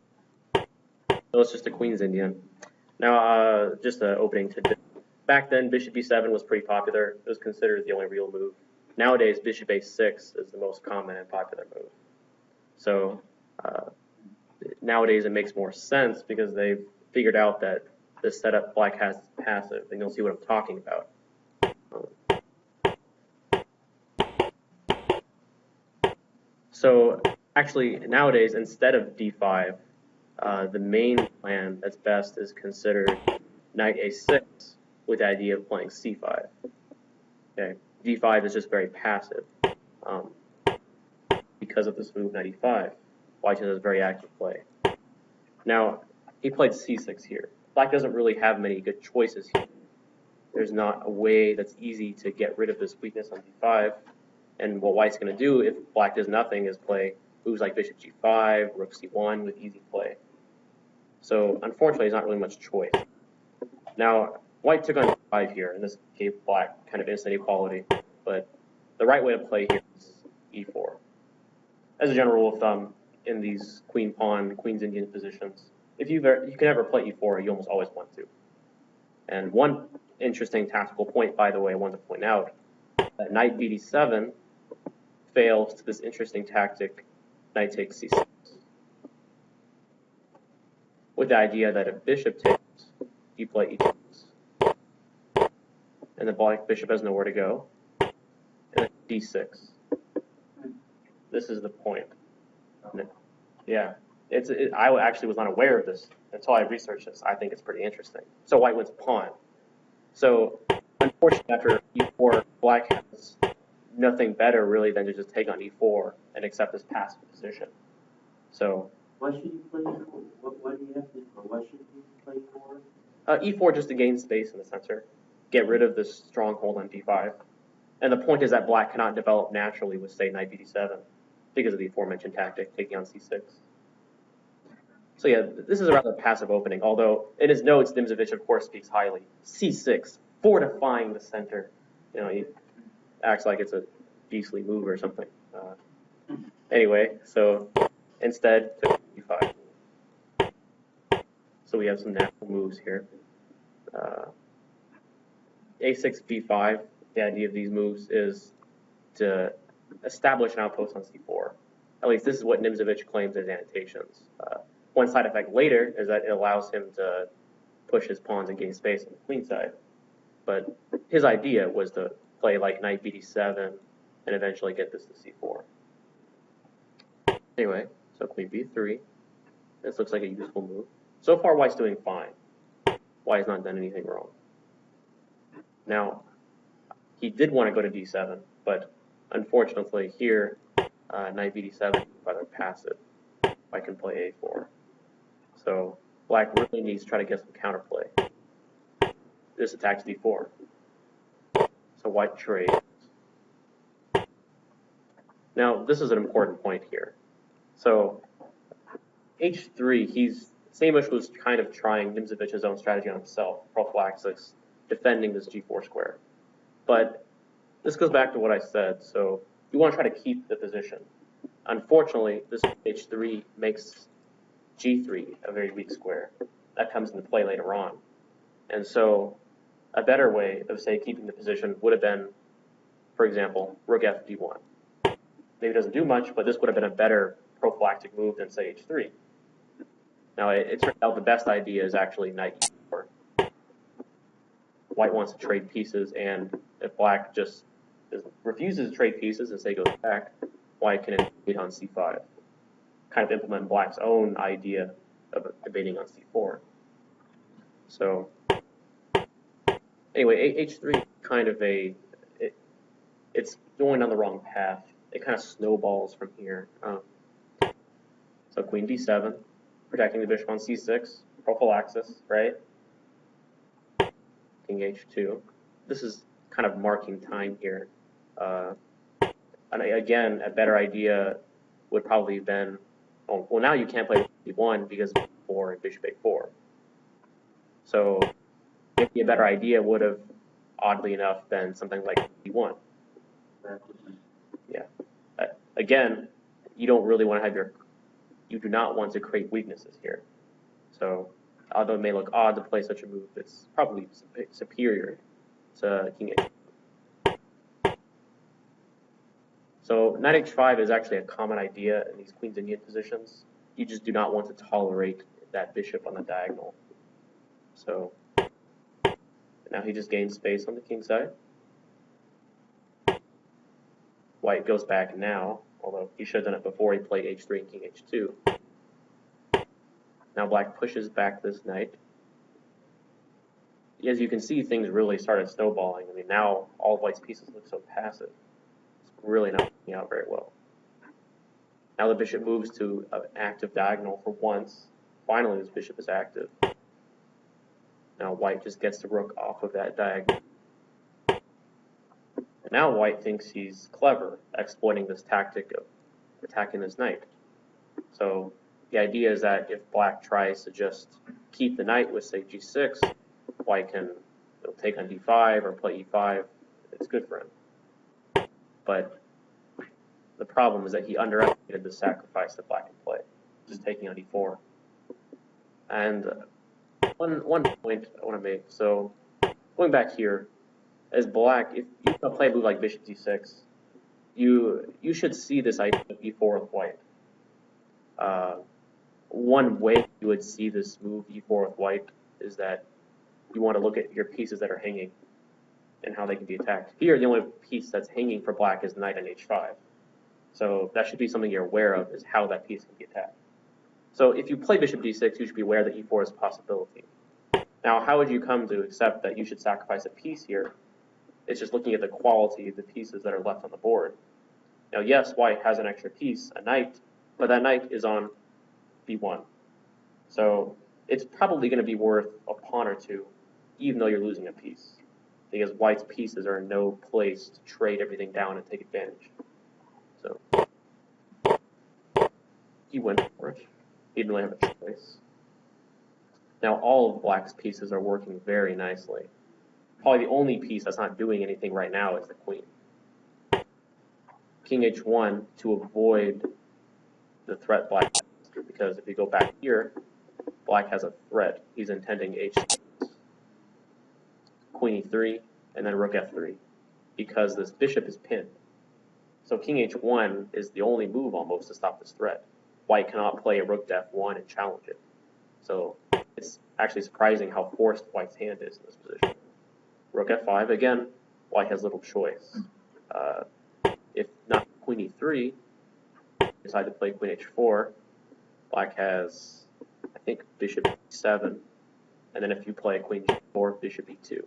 it's just a Queen's Indian. Now, just an opening tidbit. Back then, Bishop B7 was pretty popular. It was considered the only real move. Nowadays, Bishop A6 is the most common and popular move. So nowadays, it makes more sense because they've figured out that this setup Black has is passive, and you'll see what I'm talking about. So actually, nowadays, instead of D5, the main plan that's best is considered Knight A6 with the idea of playing C5. Okay, D5 is just very passive because of this move, Knight E5. White has a very active play. Now, he played C6 here. Black doesn't really have many good choices here. There's not a way that's easy to get rid of this weakness on D5. And what White's going to do if Black does nothing is play moves like Bishop G5, Rook C1 with easy play. So unfortunately, there's not really much choice. Now, White took on D5 here, and this gave Black kind of instant equality. But the right way to play here is E4. As a general rule of thumb, in these queen pawn, queen's Indian positions, if you can ever play E4, you almost always want to. And one interesting tactical point, by the way, I want to point out, that Knight BD7 fails to this interesting tactic, Knight takes C6. With the idea that if Bishop takes, you play E6. And the Black Bishop has nowhere to go. And then D6. This is the point. Yeah, I actually was not aware of this until I researched this. I think it's pretty interesting. So White wins a pawn. So unfortunately, after E4, Black has nothing better really than to just take on E4 and accept this passive position. So Why should you play E4? What do you have to, or why should you play E4? E4 just to gain space in the center, get rid of this stronghold on D5. And the point is that Black cannot develop naturally with, say, Knight BD7 because of the aforementioned tactic, taking on C6. So yeah, this is a rather passive opening, although in his notes, Nimzowitsch, of course, speaks highly. C6, fortifying the center. You know, he acts like it's a beastly move or something. Anyway, so instead, took D5. So we have some natural moves here. A6, B5, the idea of these moves is to establish an outpost on C4. At least this is what Nimzowitsch claims as annotations. One side effect later is that it allows him to push his pawns and gain space on the queen side. But his idea was to play like knight bd7 and eventually get this to c4. Anyway, so queen b3. This looks like a useful move. So far, white's doing fine. White has not done anything wrong. Now, he did want to go to d7, but unfortunately here, knight bd7 is rather passive. White can play a4. So black really needs to try to get some counterplay. This attacks d4. So white trades. Now, this is an important point here. So h3, Nimzowitsch was kind of trying Nimzowicz's own strategy on himself, prophylaxis, defending this g4 square. But this goes back to what I said. So you want to try to keep the position. Unfortunately, this h3 makes g3 a very weak square. That comes into play later on. And so a better way of, say, keeping the position would have been, for example, rook f d1. Maybe it doesn't do much, but this would have been a better prophylactic move than, say, h3. Now, it turns out the best idea is actually knight e4. White wants to trade pieces, and if black just refuses to trade pieces and, say, goes back, white can invade on c5. Kind of implement black's own idea of invading on c4. So, anyway, h3 is kind of it's going on the wrong path. It kind of snowballs from here. So queen d7, protecting the bishop on c6, prophylaxis, right? King h2. This is kind of marking time here. And again, a better idea would probably have been, well, now you can't play d1 because of b4 and bishop a4. So maybe a better idea would have, oddly enough, been something like d1. Yeah. Again, you don't really want to have you do not want to create weaknesses here. So although it may look odd to play such a move, it's probably superior to king h2. So knight h5 is actually a common idea in these Queen's Indian positions. You just do not want to tolerate that bishop on the diagonal. So now he just gains space on the king side. White goes back now, although he should have done it before he played h3 and king h2. Now black pushes back this knight. As you can see, things really started snowballing. I mean, now all of white's pieces look so passive. It's really not working out very well. Now the bishop moves to an active diagonal for once. Finally, this bishop is active. Now white just gets the rook off of that diagonal. And now white thinks he's clever, exploiting this tactic of attacking this knight. So the idea is that if black tries to just keep the knight with, say, g6, white can take on d5 or play e5. It's good for him. But the problem is that he underestimated the sacrifice that black can play, just taking on e4. And one point I want to make. So going back here, as black, if you play a move like bishop d6, you should see this idea of e4 with white. One way you would see this move e4 with white is that you want to look at your pieces that are hanging and how they can be attacked. Here, the only piece that's hanging for black is knight on h5. So that should be something you're aware of, is how that piece can be attacked. So if you play bishop d6, you should be aware that e4 is a possibility. Now, how would you come to accept that you should sacrifice a piece here? It's just looking at the quality of the pieces that are left on the board. Now, yes, white has an extra piece, a knight, but that knight is on b1. So it's probably going to be worth a pawn or two, even though you're losing a piece, because white's pieces are in no place to trade everything down and take advantage. So he went for it. He didn't really have a choice. Now all of black's pieces are working very nicely. Probably the only piece that's not doing anything right now is the queen. King h1 to avoid the threat black has, because if you go back here, black has a threat. He's intending h6, queen e3, and then rook f3, because this bishop is pinned. So king h1 is the only move almost to stop this threat. white cannot play a rook to f1 and challenge it. So it's actually surprising how forced white's hand is in this position. Rook f5, again, white has little choice. If not queen e3, decide to play queen h4, black has, I think, bishop e7, and then if you play queen g4, bishop e2.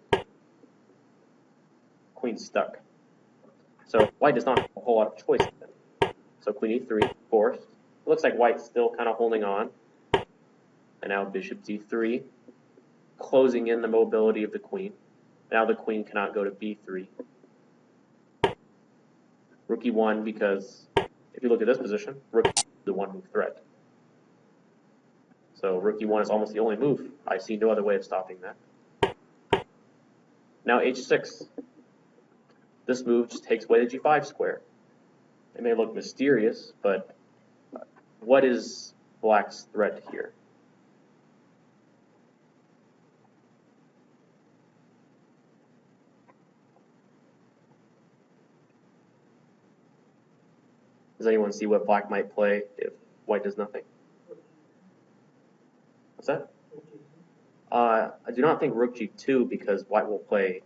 Queen's stuck. So white does not have a whole lot of choice then. So queen e3, forced. It looks like white's still kind of holding on. And now bishop d3, closing in the mobility of the queen. Now the queen cannot go to b3. Rook e1, because if you look at this position, rook is the one move threat. So rook e1 is almost the only move. I see no other way of stopping that. Now h6. This move just takes away the g5 square. It may look mysterious, but what is black's threat here? Does anyone see what black might play if white does nothing? What's that? I do not think rook g2 because white will play.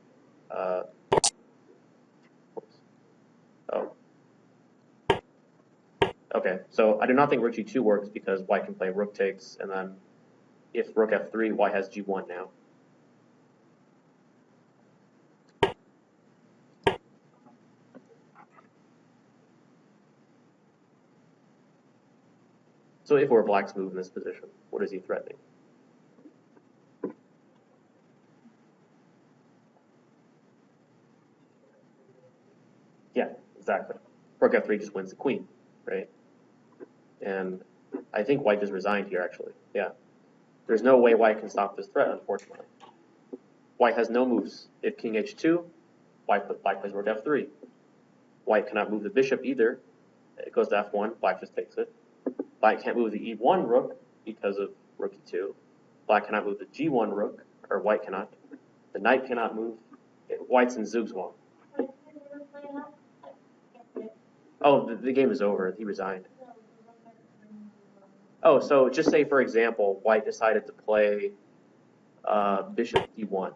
Okay, so I do not think rook g2 works because white can play rook takes, and then if rook f3, white has g1 now. So if it were black's move in this position, what is he threatening? Yeah, exactly. Rook f3 just wins the queen, right? And I think white just resigned here, actually. Yeah. There's no way white can stop this threat, unfortunately. White has no moves. If king h2, black plays rook f3. White cannot move the bishop either. It goes to f1, black just takes it. Black can't move the e1 rook because of rook e2. Black cannot move the g1 rook, or white cannot. The knight cannot move. White's in zugzwang. Oh, the game is over. He resigned. Oh, so just say, for example, white decided to play bishop d1,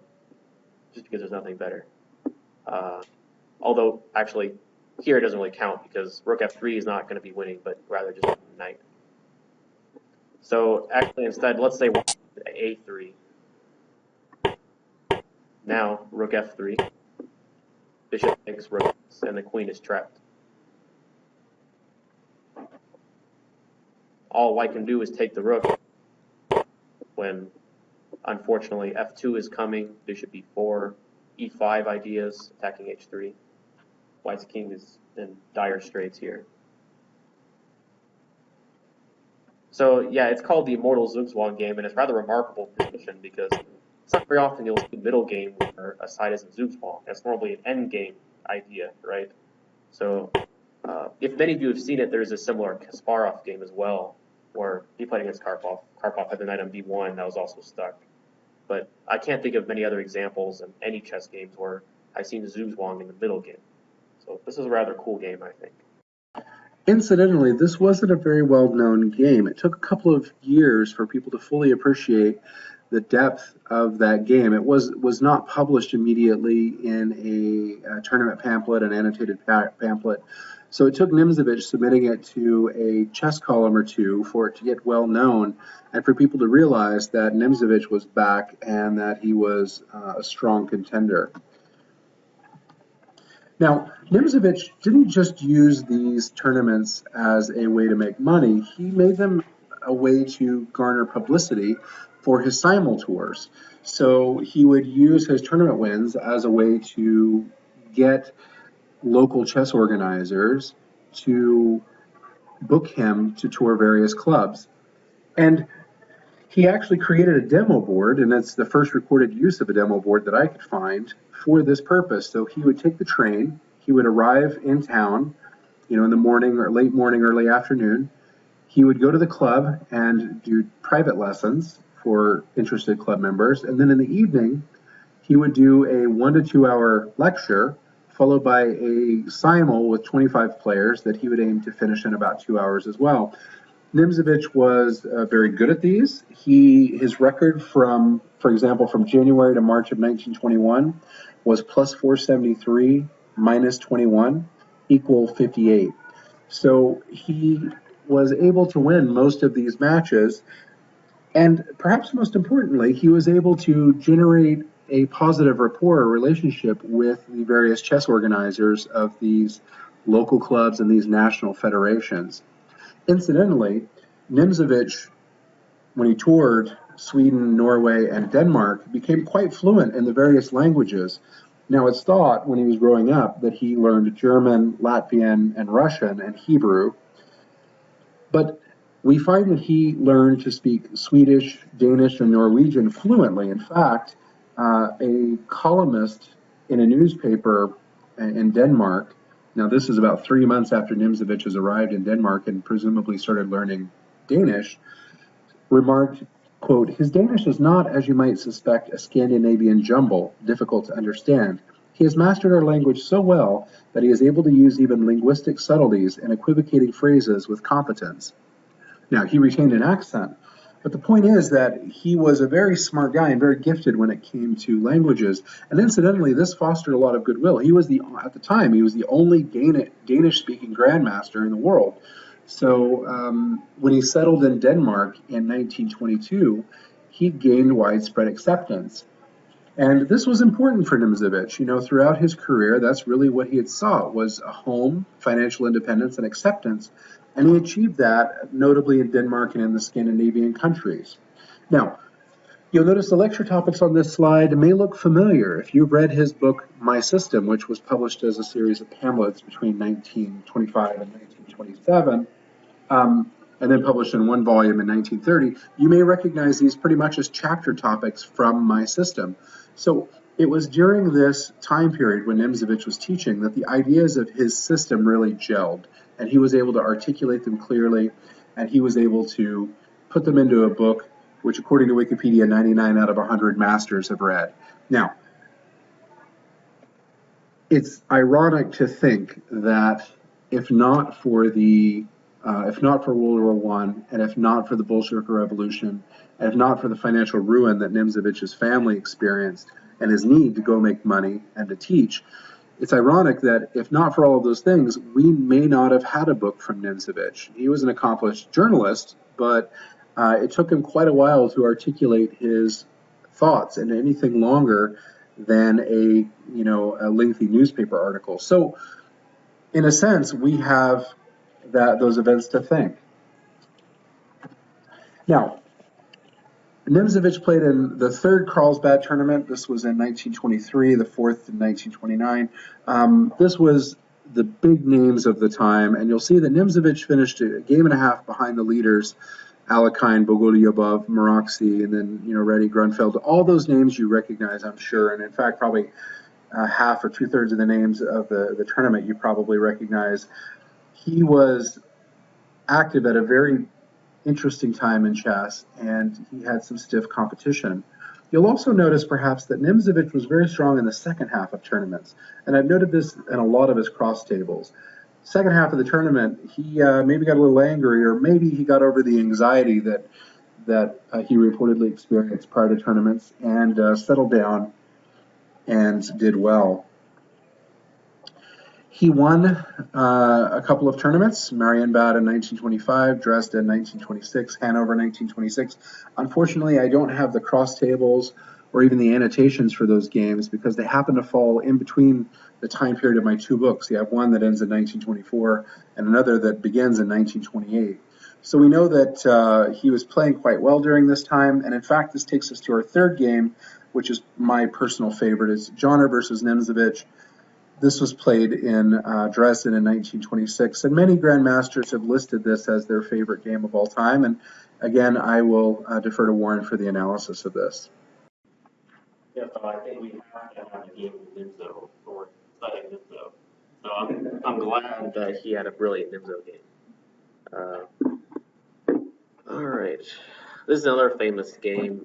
just because there's nothing better. Although, actually, here it doesn't really count because rook f3 is not going to be winning, but rather just knight. So actually, instead, let's say a3. Now, rook f3, bishop takes rook, and the queen is trapped. All white can do is take the rook when, unfortunately, f2 is coming, bishop e4, e5 ideas, attacking h3. White's king is in dire straits here. So, yeah, it's called the Immortal Zugzwang game, and it's a rather remarkable position because it's not very often you'll see a middle game where a side is in Zugzwang. That's normally an end game idea, right? So, if many of you have seen it, there's a similar Kasparov game as well, where he played against Karpov. Karpov had the knight on b1, that was also stuck. But I can't think of many other examples in any chess games where I've seen Zugzwang in the middle game. So this is a rather cool game, I think. Incidentally, this wasn't a very well-known game. It took a couple of years for people to fully appreciate the depth of that game. It was not published immediately in a tournament pamphlet, an annotated pamphlet. So it took Nimzowitsch submitting it to a chess column or two for it to get well known and for people to realize that Nimzowitsch was back and that he was a strong contender. Now, Nimzowitsch didn't just use these tournaments as a way to make money, he made them a way to garner publicity for his simul tours. So he would use his tournament wins as a way to get local chess organizers to book him to tour various clubs. And he actually created a demo board, and it's the first recorded use of a demo board that I could find for this purpose. So he would take the train, he would arrive in town, in the morning or late morning, early afternoon. He would go to the club and do private lessons for interested club members. And then in the evening, he would do a 1 to 2 hour lecture followed by a simul with 25 players that he would aim to finish in about 2 hours as well. Nimzowitsch was very good at these. His record from, for example, from January to March of 1921 was plus 473 minus 21 equal 58. So he was able to win most of these matches, and perhaps most importantly, he was able to generate a positive rapport, a relationship with the various chess organizers of these local clubs and these national federations. Incidentally, Nimzowitsch, when he toured Sweden, Norway, and Denmark, became quite fluent in the various languages. Now, it's thought when he was growing up that he learned German, Latvian, and Russian, and Hebrew, but we find that he learned to speak Swedish, Danish, and Norwegian fluently. In fact, a columnist in a newspaper in Denmark, now this is about 3 months after Nimzowitsch has arrived in Denmark and presumably started learning Danish, remarked, quote, "His Danish is not, as you might suspect, a Scandinavian jumble, difficult to understand. He has mastered our language so well that he is able to use even linguistic subtleties and equivocating phrases with competence." Now, he retained an accent, but the point is that he was a very smart guy and very gifted when it came to languages. And incidentally, this fostered a lot of goodwill. At the time, he was the only Danish-speaking grandmaster in the world. So when he settled in Denmark in 1922, he gained widespread acceptance. And this was important for Nimzowitsch. You know, throughout his career, that's really what he had sought, was a home, financial independence, and acceptance. And he achieved that, notably in Denmark and in the Scandinavian countries. Now, you'll notice the lecture topics on this slide may look familiar. If you've read his book, My System, which was published as a series of pamphlets between 1925 and 1927, and then published in one volume in 1930, you may recognize these pretty much as chapter topics from My System. So it was during this time period when Nimzowitsch was teaching that the ideas of his system really gelled, and he was able to articulate them clearly, and he was able to put them into a book, which according to Wikipedia, 99 out of 100 masters have read. Now, it's ironic to think that if not for World War I, and if not for the Bolshevik Revolution, and if not for the financial ruin that Nimzovich's family experienced and his need to go make money and to teach, it's ironic that if not for all of those things, we may not have had a book from Nimzowitsch. He was an accomplished journalist, but it took him quite a while to articulate his thoughts in anything longer than a lengthy newspaper article. So, in a sense, we have those events to thank. Now, Nimzowitsch played in the third Karlsbad tournament. This was in 1923, the fourth in 1929. This was the big names of the time, and you'll see that Nimzowitsch finished a game and a half behind the leaders, Alekhine, Bogolyubov, Maroczy, and then Reddy, Grunfeld. All those names you recognize, I'm sure, and in fact, probably half or two-thirds of the names of the tournament you probably recognize. He was active at a very interesting time in chess, and he had some stiff competition. You'll also notice perhaps that Nimzowitsch was very strong in the second half of tournaments, and I've noted this in a lot of his cross tables. Second half of the tournament, he maybe got a little angry, or maybe he got over the anxiety that he reportedly experienced prior to tournaments, and settled down and did well. He won a couple of tournaments, Marienbad in 1925, Dresden 1926, Hanover 1926. Unfortunately, I don't have the cross tables or even the annotations for those games because they happen to fall in between the time period of my two books. You have one that ends in 1924 and another that begins in 1928. So we know that he was playing quite well during this time, and in fact, this takes us to our third game, which is my personal favorite. It's Joner versus Nimzowitsch. This was played in Dresden in 1926, and many grandmasters have listed this as their favorite game of all time. And again, I will defer to Warren for the analysis of this. Yeah, so I think we have to have a game with Nimzo for studying Nimzo. So I'm glad that he had a brilliant Nimzo game. All right, this is another famous game.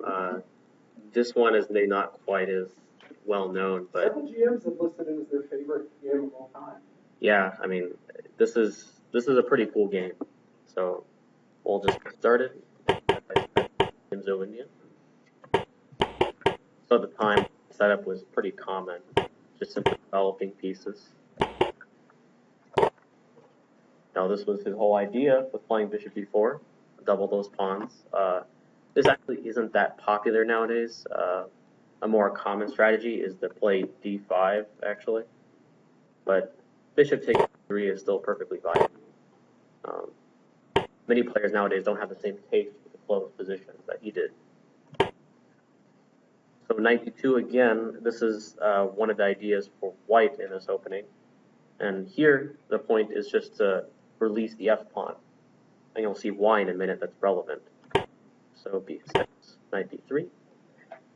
This one is maybe not quite as well known, but several GMs have listed it as their favorite game of all time. Yeah, I mean, this is a pretty cool game. So we'll just get started. Nimzowitsch. So at the time, setup was pretty common, just simply developing pieces. Now this was his whole idea with playing bishop e4, double those pawns. This actually isn't that popular nowadays. A more common strategy is to play d5, actually. But bishop takes d3 is still perfectly viable. Many players nowadays don't have the same taste for the closed positions that he did. So knight d2 again, this is one of the ideas for white in this opening. And here, the point is just to release the f-pawn. And you'll see why in a minute that's relevant. So b6, knight d3.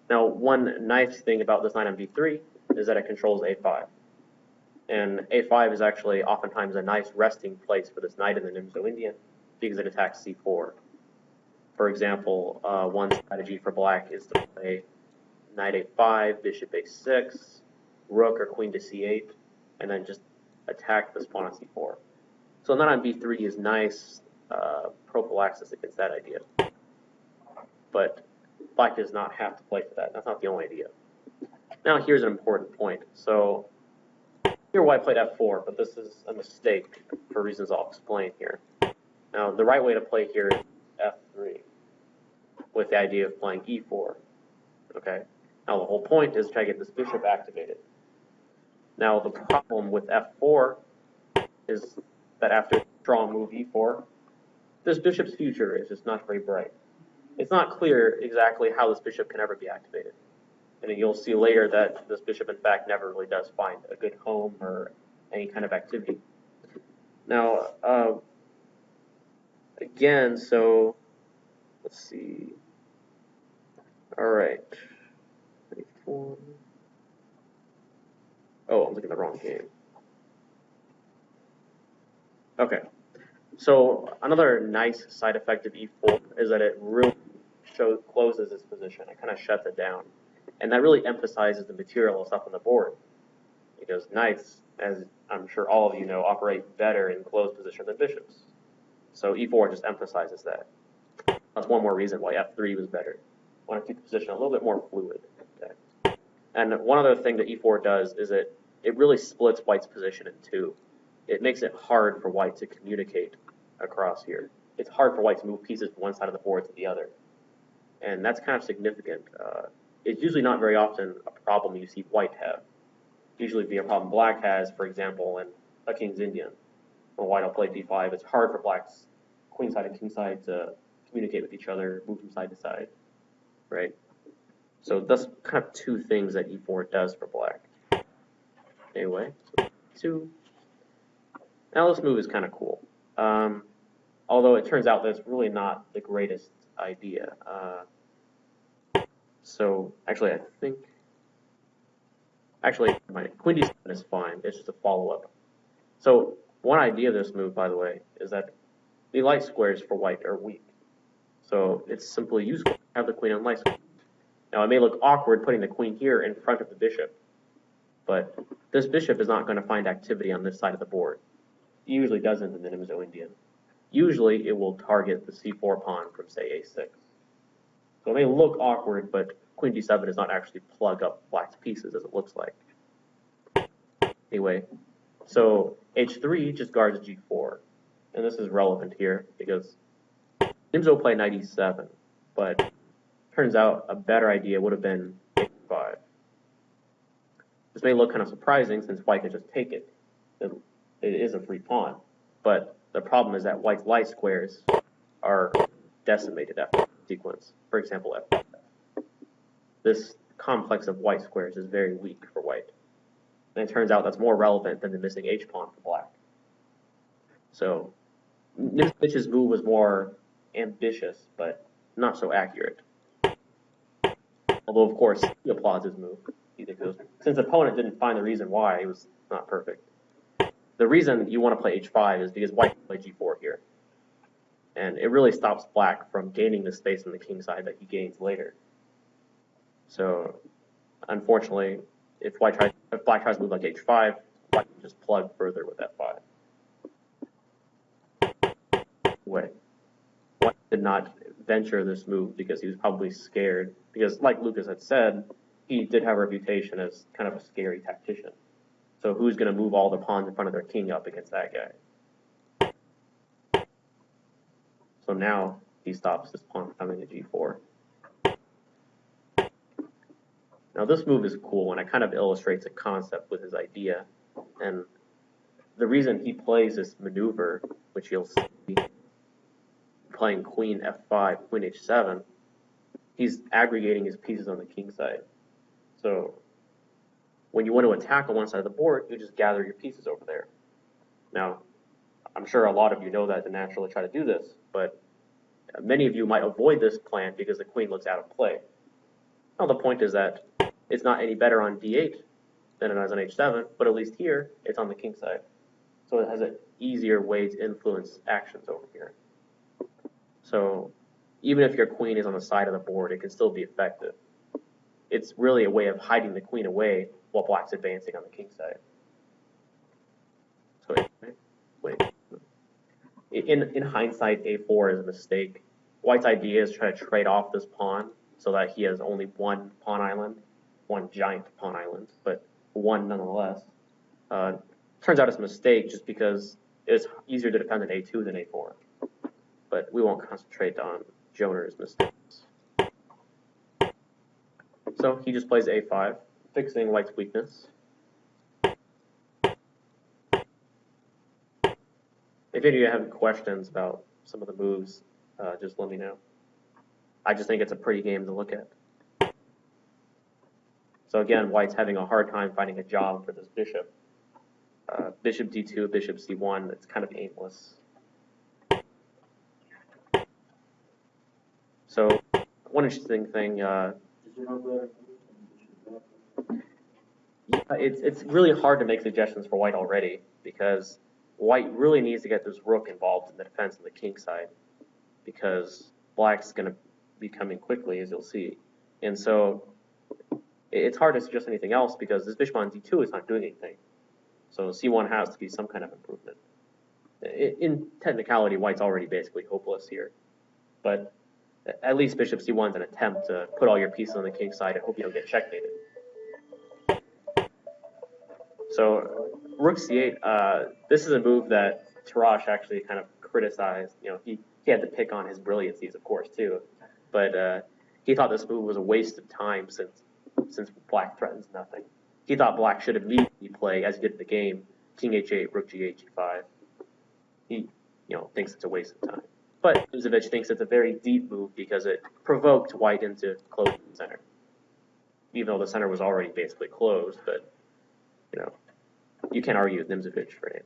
Now, one nice thing about this knight on b3 is that it controls a5. And a5 is actually oftentimes a nice resting place for this knight in the Nimzo-Indian because it attacks c4. For example, one strategy for black is to play knight a5, bishop a6, rook or queen to c8, and then just attack this pawn on c4. So knight on b3 is nice prophylaxis against that idea. But black does not have to play for that. That's not the only idea. Now here's an important point. So here white played f4, but this is a mistake for reasons I'll explain here. Now the right way to play here is f3 with the idea of playing e4. Okay. Now the whole point is to try to get this bishop activated. Now the problem with f4 is that after a strong move e4, this bishop's future is just not very bright. It's not clear exactly how this bishop can ever be activated. And you'll see later that this bishop, in fact, never really does find a good home or any kind of activity. Now, again, so let's see. All right. Oh, I'm looking at the wrong game. Okay. So another nice side effect of e4 is that it really closes its position. It kind of shuts it down. And that really emphasizes the material stuff on the board. Because knights, as I'm sure all of you know, operate better in closed position than bishops. So e4 just emphasizes that. That's one more reason why f3 was better. I want to keep the position a little bit more fluid. Okay. And one other thing that e4 does is it really splits white's position in two. It makes it hard for white to communicate across here. It's hard for white to move pieces from one side of the board to the other. And that's kind of significant. It's usually not very often a problem you see white have. Usually be a problem black has, for example, in a King's Indian. When white will play d5, it's hard for black's queen side and king side to communicate with each other, move from side to side, right? So that's kind of two things that e4 does for black. Anyway, so 2. Now this move is kind of cool. Although it turns out that it's really not the greatest idea. So actually, I think my queen d7 is fine. It's just a follow-up. So one idea of this move, by the way, is that the light squares for white are weak. So it's simply useful to have the queen on light squares. Now it may look awkward putting the queen here in front of the bishop, but this bishop is not going to find activity on this side of the board. It usually doesn't in the Nimzo-Indian. Usually it will target the c4 pawn from, say, a6. So it may look awkward, but queen d7 does not actually plug up black's pieces as it looks like. Anyway, so h3 just guards g4. And this is relevant here because Nimzo played knight e7, but turns out a better idea would have been h5. This may look kind of surprising since white could just take it. It is a free pawn, but the problem is that white's light squares are decimated after the sequence. For example, f5. This complex of white squares is very weak for white. And it turns out that's more relevant than the missing h-pawn for black. So Nimzowicz's move was more ambitious, but not so accurate. Although, of course, he applauds his move. Since the opponent didn't find the reason why, it was not perfect. The reason you want to play h5 is because white can play g4 here. And it really stops black from gaining the space on the king side that he gains later. So, unfortunately, if black tries to move like h5, white can just plug further with f5. Way. White did not venture this move because he was probably scared. Because, like Lucas had said, he did have a reputation as kind of a scary tactician. So who's going to move all the pawns in front of their king up against that guy? So now he stops this pawn from coming to g4. Now this move is cool, and it kind of illustrates a concept with his idea. And the reason he plays this maneuver, which you'll see, playing queen f5, queen h7, he's aggregating his pieces on the king side. So when you want to attack on one side of the board, you just gather your pieces over there. Now, I'm sure a lot of you know that to naturally try to do this, but many of you might avoid this plan because the queen looks out of play. Now, the point is that it's not any better on d8 than it is on h7, but at least here, it's on the king side. So it has an easier way to influence actions over here. So even if your queen is on the side of the board, it can still be effective. It's really a way of hiding the queen away while black's advancing on the king side. So wait. In hindsight, a4 is a mistake. White's idea is to try to trade off this pawn so that he has only one pawn island, one giant pawn island, but one nonetheless. Turns out it's a mistake just because it's easier to defend an a2 than a4. But we won't concentrate on Joner's mistakes. So he just plays a5, fixing White's weakness. If any of you have questions about some of the moves, just let me know. I just think it's a pretty game to look at. So again, White's having a hard time finding a job for this bishop. Bishop d2, bishop c1, it's kind of aimless. So one interesting thing, it's really hard to make suggestions for White already because White really needs to get this rook involved in the defense on the king side because Black's going to be coming quickly, as you'll see. And so it's hard to suggest anything else because this bishop on d2 is not doing anything. So c1 has to be some kind of improvement. In technicality, White's already basically hopeless here. But at least bishop c1 is an attempt to put all your pieces on the king side and hope you don't get checkmated. So rook c8, this is a move that Tarrasch actually kind of criticized. You know, he had to pick on his brilliancies, of course, too. But he thought this move was a waste of time since Black threatens nothing. He thought Black should immediately play, as he did in the game, king h8, rook g8, g5. He, thinks it's a waste of time. But Nimzowitsch thinks it's a very deep move because it provoked White into closing the center. Even though the center was already basically closed, but, you can't argue with Nimzowitsch for it.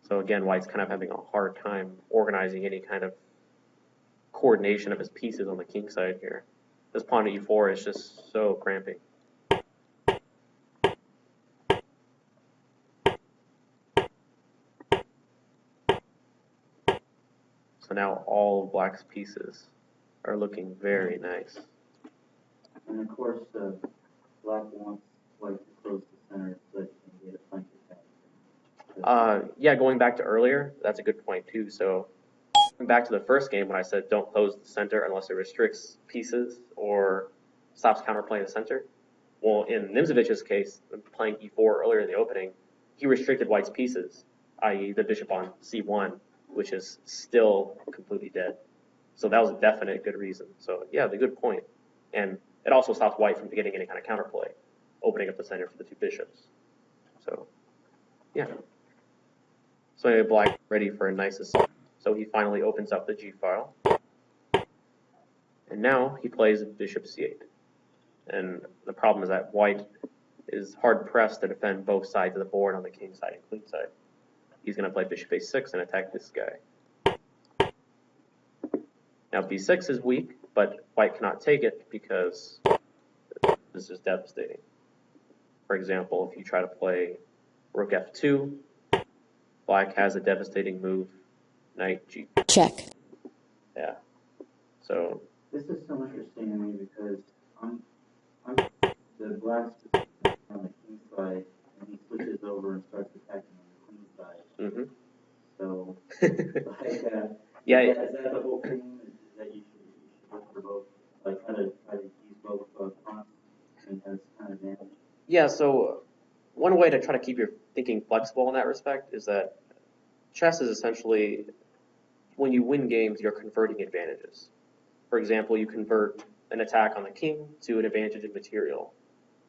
So again, White's kind of having a hard time organizing any kind of coordination of his pieces on the king side here. This pawn to e4 is just so cramping. So now all of Black's pieces are looking very nice. And of course, Black wants White to close the center so that he can get a flank attack. Yeah, going back to earlier, that's a good point too. So back to the first game when I said don't close the center unless it restricts pieces or stops counterplaying the center. Well, in Nimzovich's case, playing e4 earlier in the opening, he restricted White's pieces, i.e. the bishop on c1, which is still completely dead. So that was a definite good reason. So yeah, the good point. And it also stops White from getting any kind of counterplay, opening up the center for the two bishops. So yeah. So Black ready for a nice assault. So he finally opens up the g file. And now he plays bishop c8. And the problem is that White is hard pressed to defend both sides of the board on the king side and queen side. He's going to play bishop a6 and attack this guy. Now b6 is weak, but White cannot take it because this is devastating. For example, if you try to play rook f2, Black has a devastating move, knight g. Check. Yeah. So this is so interesting to me because I'm the Black's on the king side, and he switches over and starts attacking on the queen side. mm-hmm. So Yeah. Is that the whole thing, is that you should look for both, like try to use both fronts and that's kind of managed? Yeah, so one way to try to keep your thinking flexible in that respect is that chess is essentially, when you win games, you're converting advantages. For example, you convert an attack on the king to an advantage in material.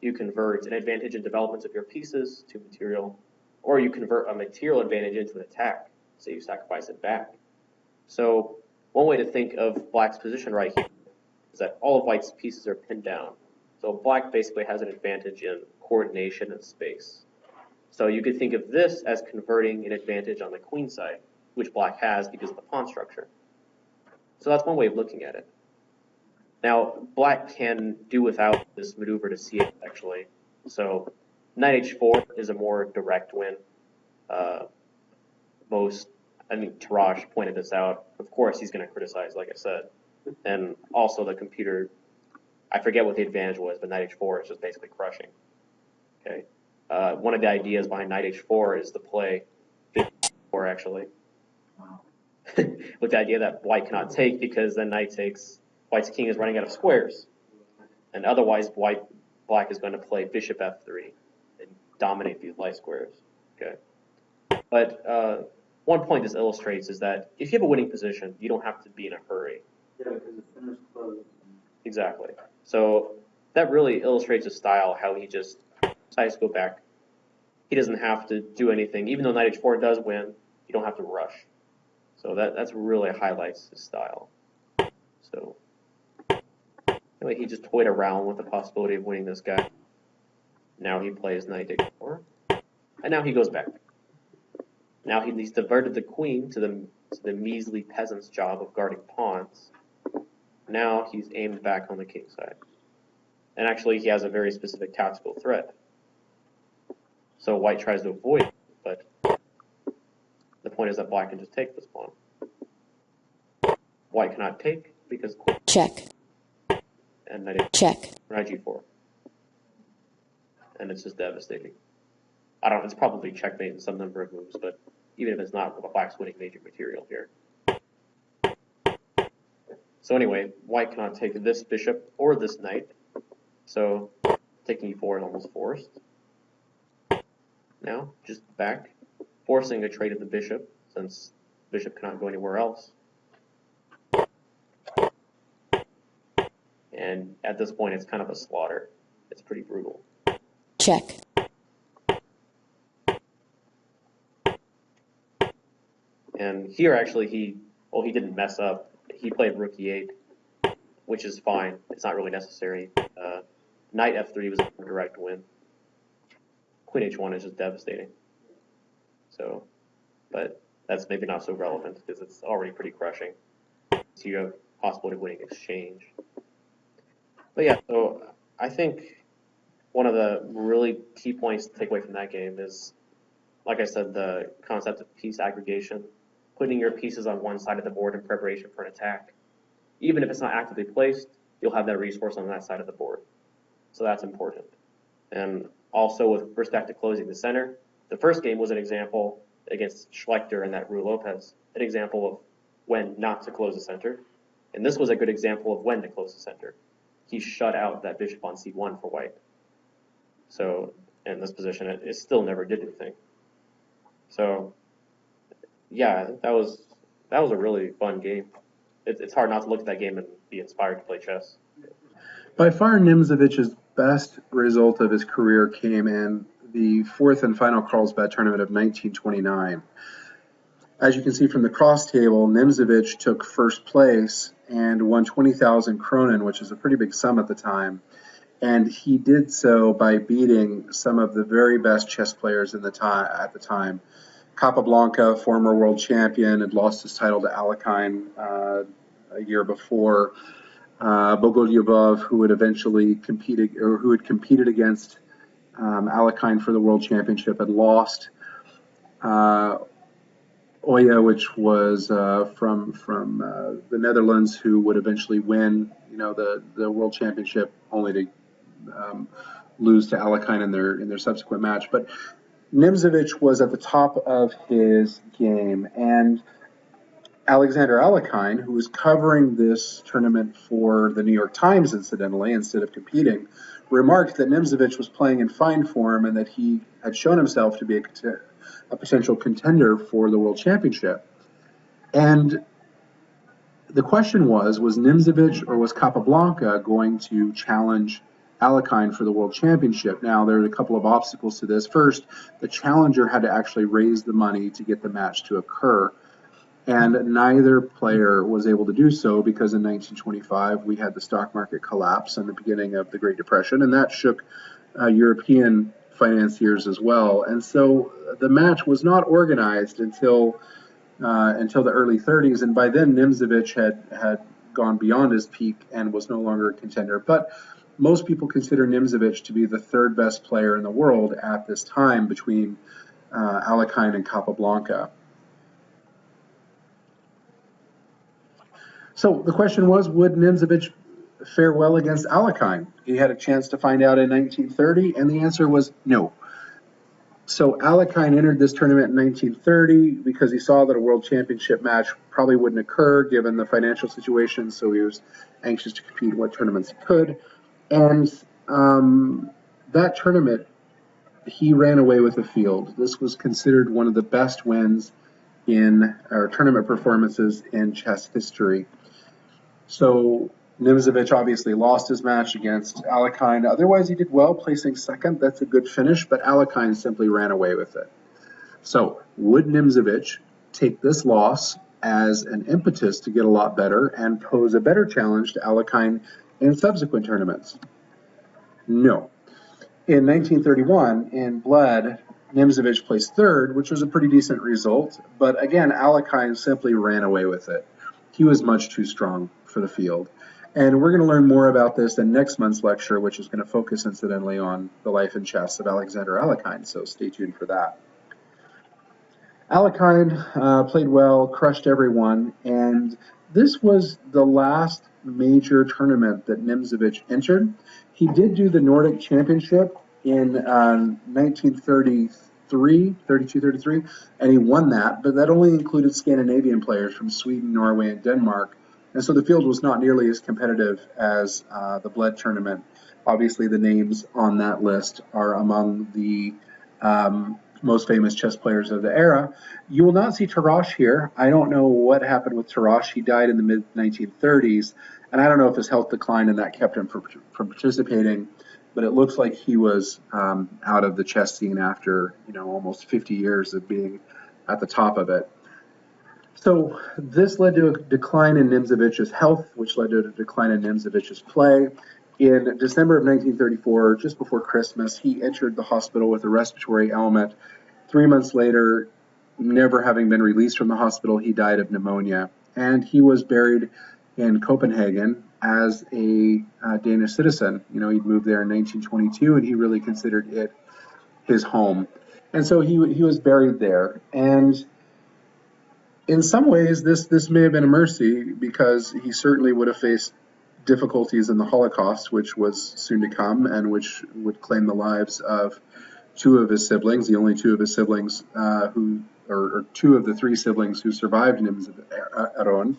You convert an advantage in developments of your pieces to material, or you convert a material advantage into an attack, so you sacrifice it back. So one way to think of black's position right here is that all of white's pieces are pinned down. So black basically has an advantage in coordination and space. So you could think of this as converting an advantage on the queen side, which black has because of the pawn structure. So that's one way of looking at it. Now, black can do without this maneuver to c8, actually. So knight h4 is a more direct win. Tarrasch pointed this out. Of course, he's going to criticize, like I said. And also the computer, I forget what the advantage was, but knight h4 is just basically crushing. Okay. One of the ideas behind knight h4 is to play bishop h4, actually. With the idea that white cannot take because then knight takes, white's king is running out of squares. And otherwise, black is going to play bishop f3 and dominate these light squares. Okay. But one point this illustrates is that if you have a winning position, you don't have to be in a hurry. Yeah, because the center's closed. Exactly. So that really illustrates his style, how he just decides to go back. He doesn't have to do anything. Even though knight h4 does win, you don't have to rush. So that's really highlights his style. So anyway, he just toyed around with the possibility of winning this guy. Now he plays knight h4, and now he goes back. Now he's diverted the queen to the measly peasant's job of guarding pawns. Now he's aimed back on the king side. And actually, he has a very specific tactical threat. So white tries to avoid it, but the point is that black can just take this pawn. White cannot take because queen. Check. And knight Check. knight g4. And it's just devastating. It's probably checkmate in some number of moves, but even if it's not, black's winning major material here. So anyway, white cannot take this bishop or this knight. So taking e4 is almost forced. Now, just back, forcing a trade of the bishop, since bishop cannot go anywhere else. And at this point, it's kind of a slaughter. It's pretty brutal. Check. And here, actually, he didn't mess up. He played rook e8, which is fine. It's not really necessary. Knight f3 was a direct win. Queen h1 is just devastating. So, but that's maybe not so relevant because it's already pretty crushing. So you have possibility of winning exchange. But yeah, so I think one of the really key points to take away from that game is, like I said, the concept of piece aggregation, putting your pieces on one side of the board in preparation for an attack. Even if it's not actively placed, you'll have that resource on that side of the board. So that's important. And also with respect to closing the center, the first game was an example against Schlechter and that Ruy Lopez, an example of when not to close the center. And this was a good example of when to close the center. He shut out that bishop on c1 for white. So in this position, it still never did anything. So yeah, that was a really fun game. It's hard not to look at that game and be inspired to play chess. By far, Nimzovich's best result of his career came in the fourth and final Karlsbad tournament of 1929. As you can see from the cross table, Nimzowitsch took first place and won 20,000 kronen, which is a pretty big sum at the time. And he did so by beating some of the very best chess players at the time. Capablanca, former world champion, had lost his title to Alekhine a year before. Bogolyubov, who had eventually competed, or who had competed against Alekhine for the world championship, had lost. Oya, which was from the Netherlands, who would eventually win, the world championship, only to lose to Alekhine in their subsequent match. But Nimzowitsch was at the top of his game, and Alexander Alekhine, who was covering this tournament for the New York Times, incidentally, instead of competing, remarked that Nimzowitsch was playing in fine form and that he had shown himself to be a potential contender for the World Championship. And the question was Nimzowitsch or was Capablanca going to challenge Alekhine for the World Championship? Now, there are a couple of obstacles to this. First, the challenger had to actually raise the money to get the match to occur. And neither player was able to do so because in 1925 we had the stock market collapse and the beginning of the Great Depression, and that shook European financiers as well. And so the match was not organized until the early 30s, and by then Nimzowitsch had gone beyond his peak and was no longer a contender. But most people consider Nimzowitsch to be the third best player in the world at this time, between Alekhine and Capablanca. So the question was, would Nimzowitsch fare well against Alekhine? He had a chance to find out in 1930, and the answer was no. So Alekhine entered this tournament in 1930 because he saw that a world championship match probably wouldn't occur given the financial situation, so he was anxious to compete in what tournaments he could. And that tournament, he ran away with the field. This was considered one of the best wins in our tournament performances in chess history. So Nimzowitsch obviously lost his match against Alekhine. Otherwise, he did well, placing second. That's a good finish, but Alekhine simply ran away with it. So would Nimzowitsch take this loss as an impetus to get a lot better and pose a better challenge to Alekhine in subsequent tournaments? No. In 1931, in Bled, Nimzowitsch placed third, which was a pretty decent result, but again, Alekhine simply ran away with it. He was much too strong for the field. And we're going to learn more about this in next month's lecture, which is going to focus incidentally on the life and chess of Alexander Alekhine, so stay tuned for that. Alekhine played well, crushed everyone, and this was the last major tournament that Nimzowitsch entered. He did do the Nordic Championship in 1933, and he won that, but that only included Scandinavian players from Sweden, Norway, and Denmark. And so the field was not nearly as competitive as the Bled tournament. Obviously, the names on that list are among the most famous chess players of the era. You will not see Tarrasch here. I don't know what happened with Tarrasch. He died in the mid-1930s, and I don't know if his health declined and that kept him from participating, but it looks like he was out of the chess scene after almost 50 years of being at the top of it. So this led to a decline in Nimzowitsch's health, which led to a decline in Nimzowitsch's play. In December of 1934, just before Christmas, he entered the hospital with a respiratory ailment. 3 months later, never having been released from the hospital, he died of pneumonia. And he was buried in Copenhagen as a Danish citizen. He'd moved there in 1922, and he really considered it his home. And so he was buried there. And in some ways, this may have been a mercy, because he certainly would have faced difficulties in the Holocaust, which was soon to come, and which would claim the lives of two of his siblings, the only two of his siblings or two of the three siblings who survived Aron.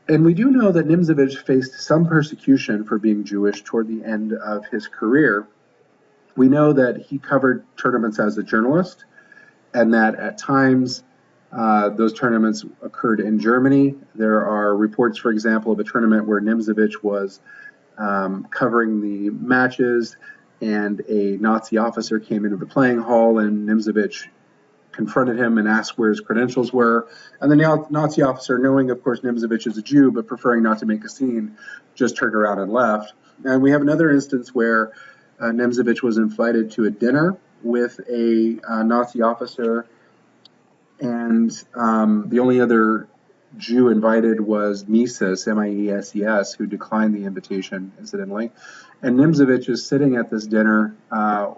And we do know that Nimzowitsch faced some persecution for being Jewish toward the end of his career. We know that he covered tournaments as a journalist, and that at times those tournaments occurred in Germany. There are reports, for example, of a tournament where Nimzowitsch was covering the matches, and a Nazi officer came into the playing hall, and Nimzowitsch confronted him and asked where his credentials were. And the Nazi officer, knowing, of course, Nimzowitsch is a Jew, but preferring not to make a scene, just turned around and left. And we have another instance where Nimzowitsch was invited to a dinner with a Nazi officer, and the only other Jew invited was Mises, M-I-E-S-E-S, who declined the invitation, incidentally. And Nimzowitsch is sitting at this dinner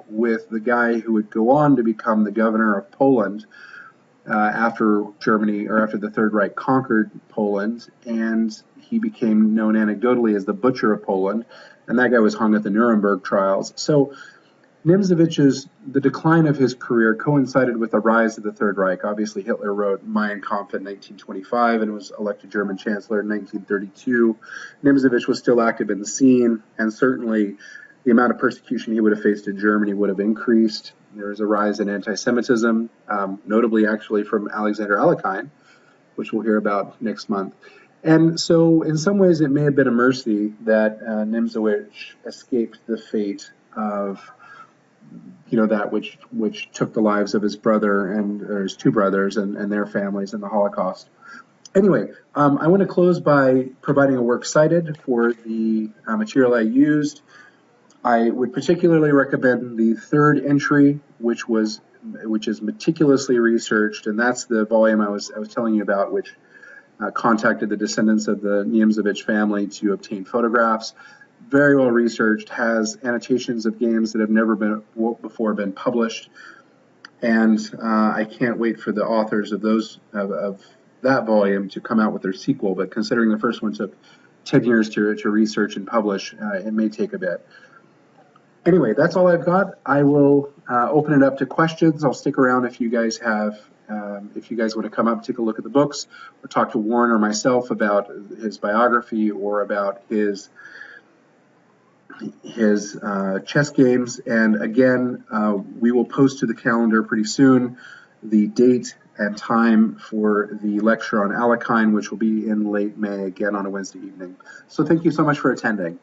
with the guy who would go on to become the governor of Poland after Germany, or after the Third Reich conquered Poland, and he became known anecdotally as the Butcher of Poland, and that guy was hung at the Nuremberg trials. So The decline of his career coincided with the rise of the Third Reich. Obviously, Hitler wrote Mein Kampf in 1925 and was elected German Chancellor in 1932. Nimzowitsch was still active in the scene, and certainly the amount of persecution he would have faced in Germany would have increased. There was a rise in anti-Semitism, notably actually from Alexander Alekhine, which we'll hear about next month. And so in some ways it may have been a mercy that Nimzowitsch escaped the fate of that which took the lives of his brother or his two brothers and their families in the Holocaust. Anyway, I want to close by providing a works cited for the material I used. I would particularly recommend the third entry, which is meticulously researched, and that's the volume I was telling you about, which contacted the descendants of the Niemzowitsch family to obtain photographs. Very well researched, has annotations of games that have never before been published, and I can't wait for the authors of that volume to come out with their sequel. But considering the first one took 10 years to research and publish, it may take a bit. Anyway, that's all I've got. I will open it up to questions. I'll stick around if you guys want to come up, take a look at the books, or talk to Warren or myself about his biography or about his chess games. And again, we will post to the calendar pretty soon the date and time for the lecture on Alekhine, which will be in late May, again on a Wednesday evening. So thank you so much for attending.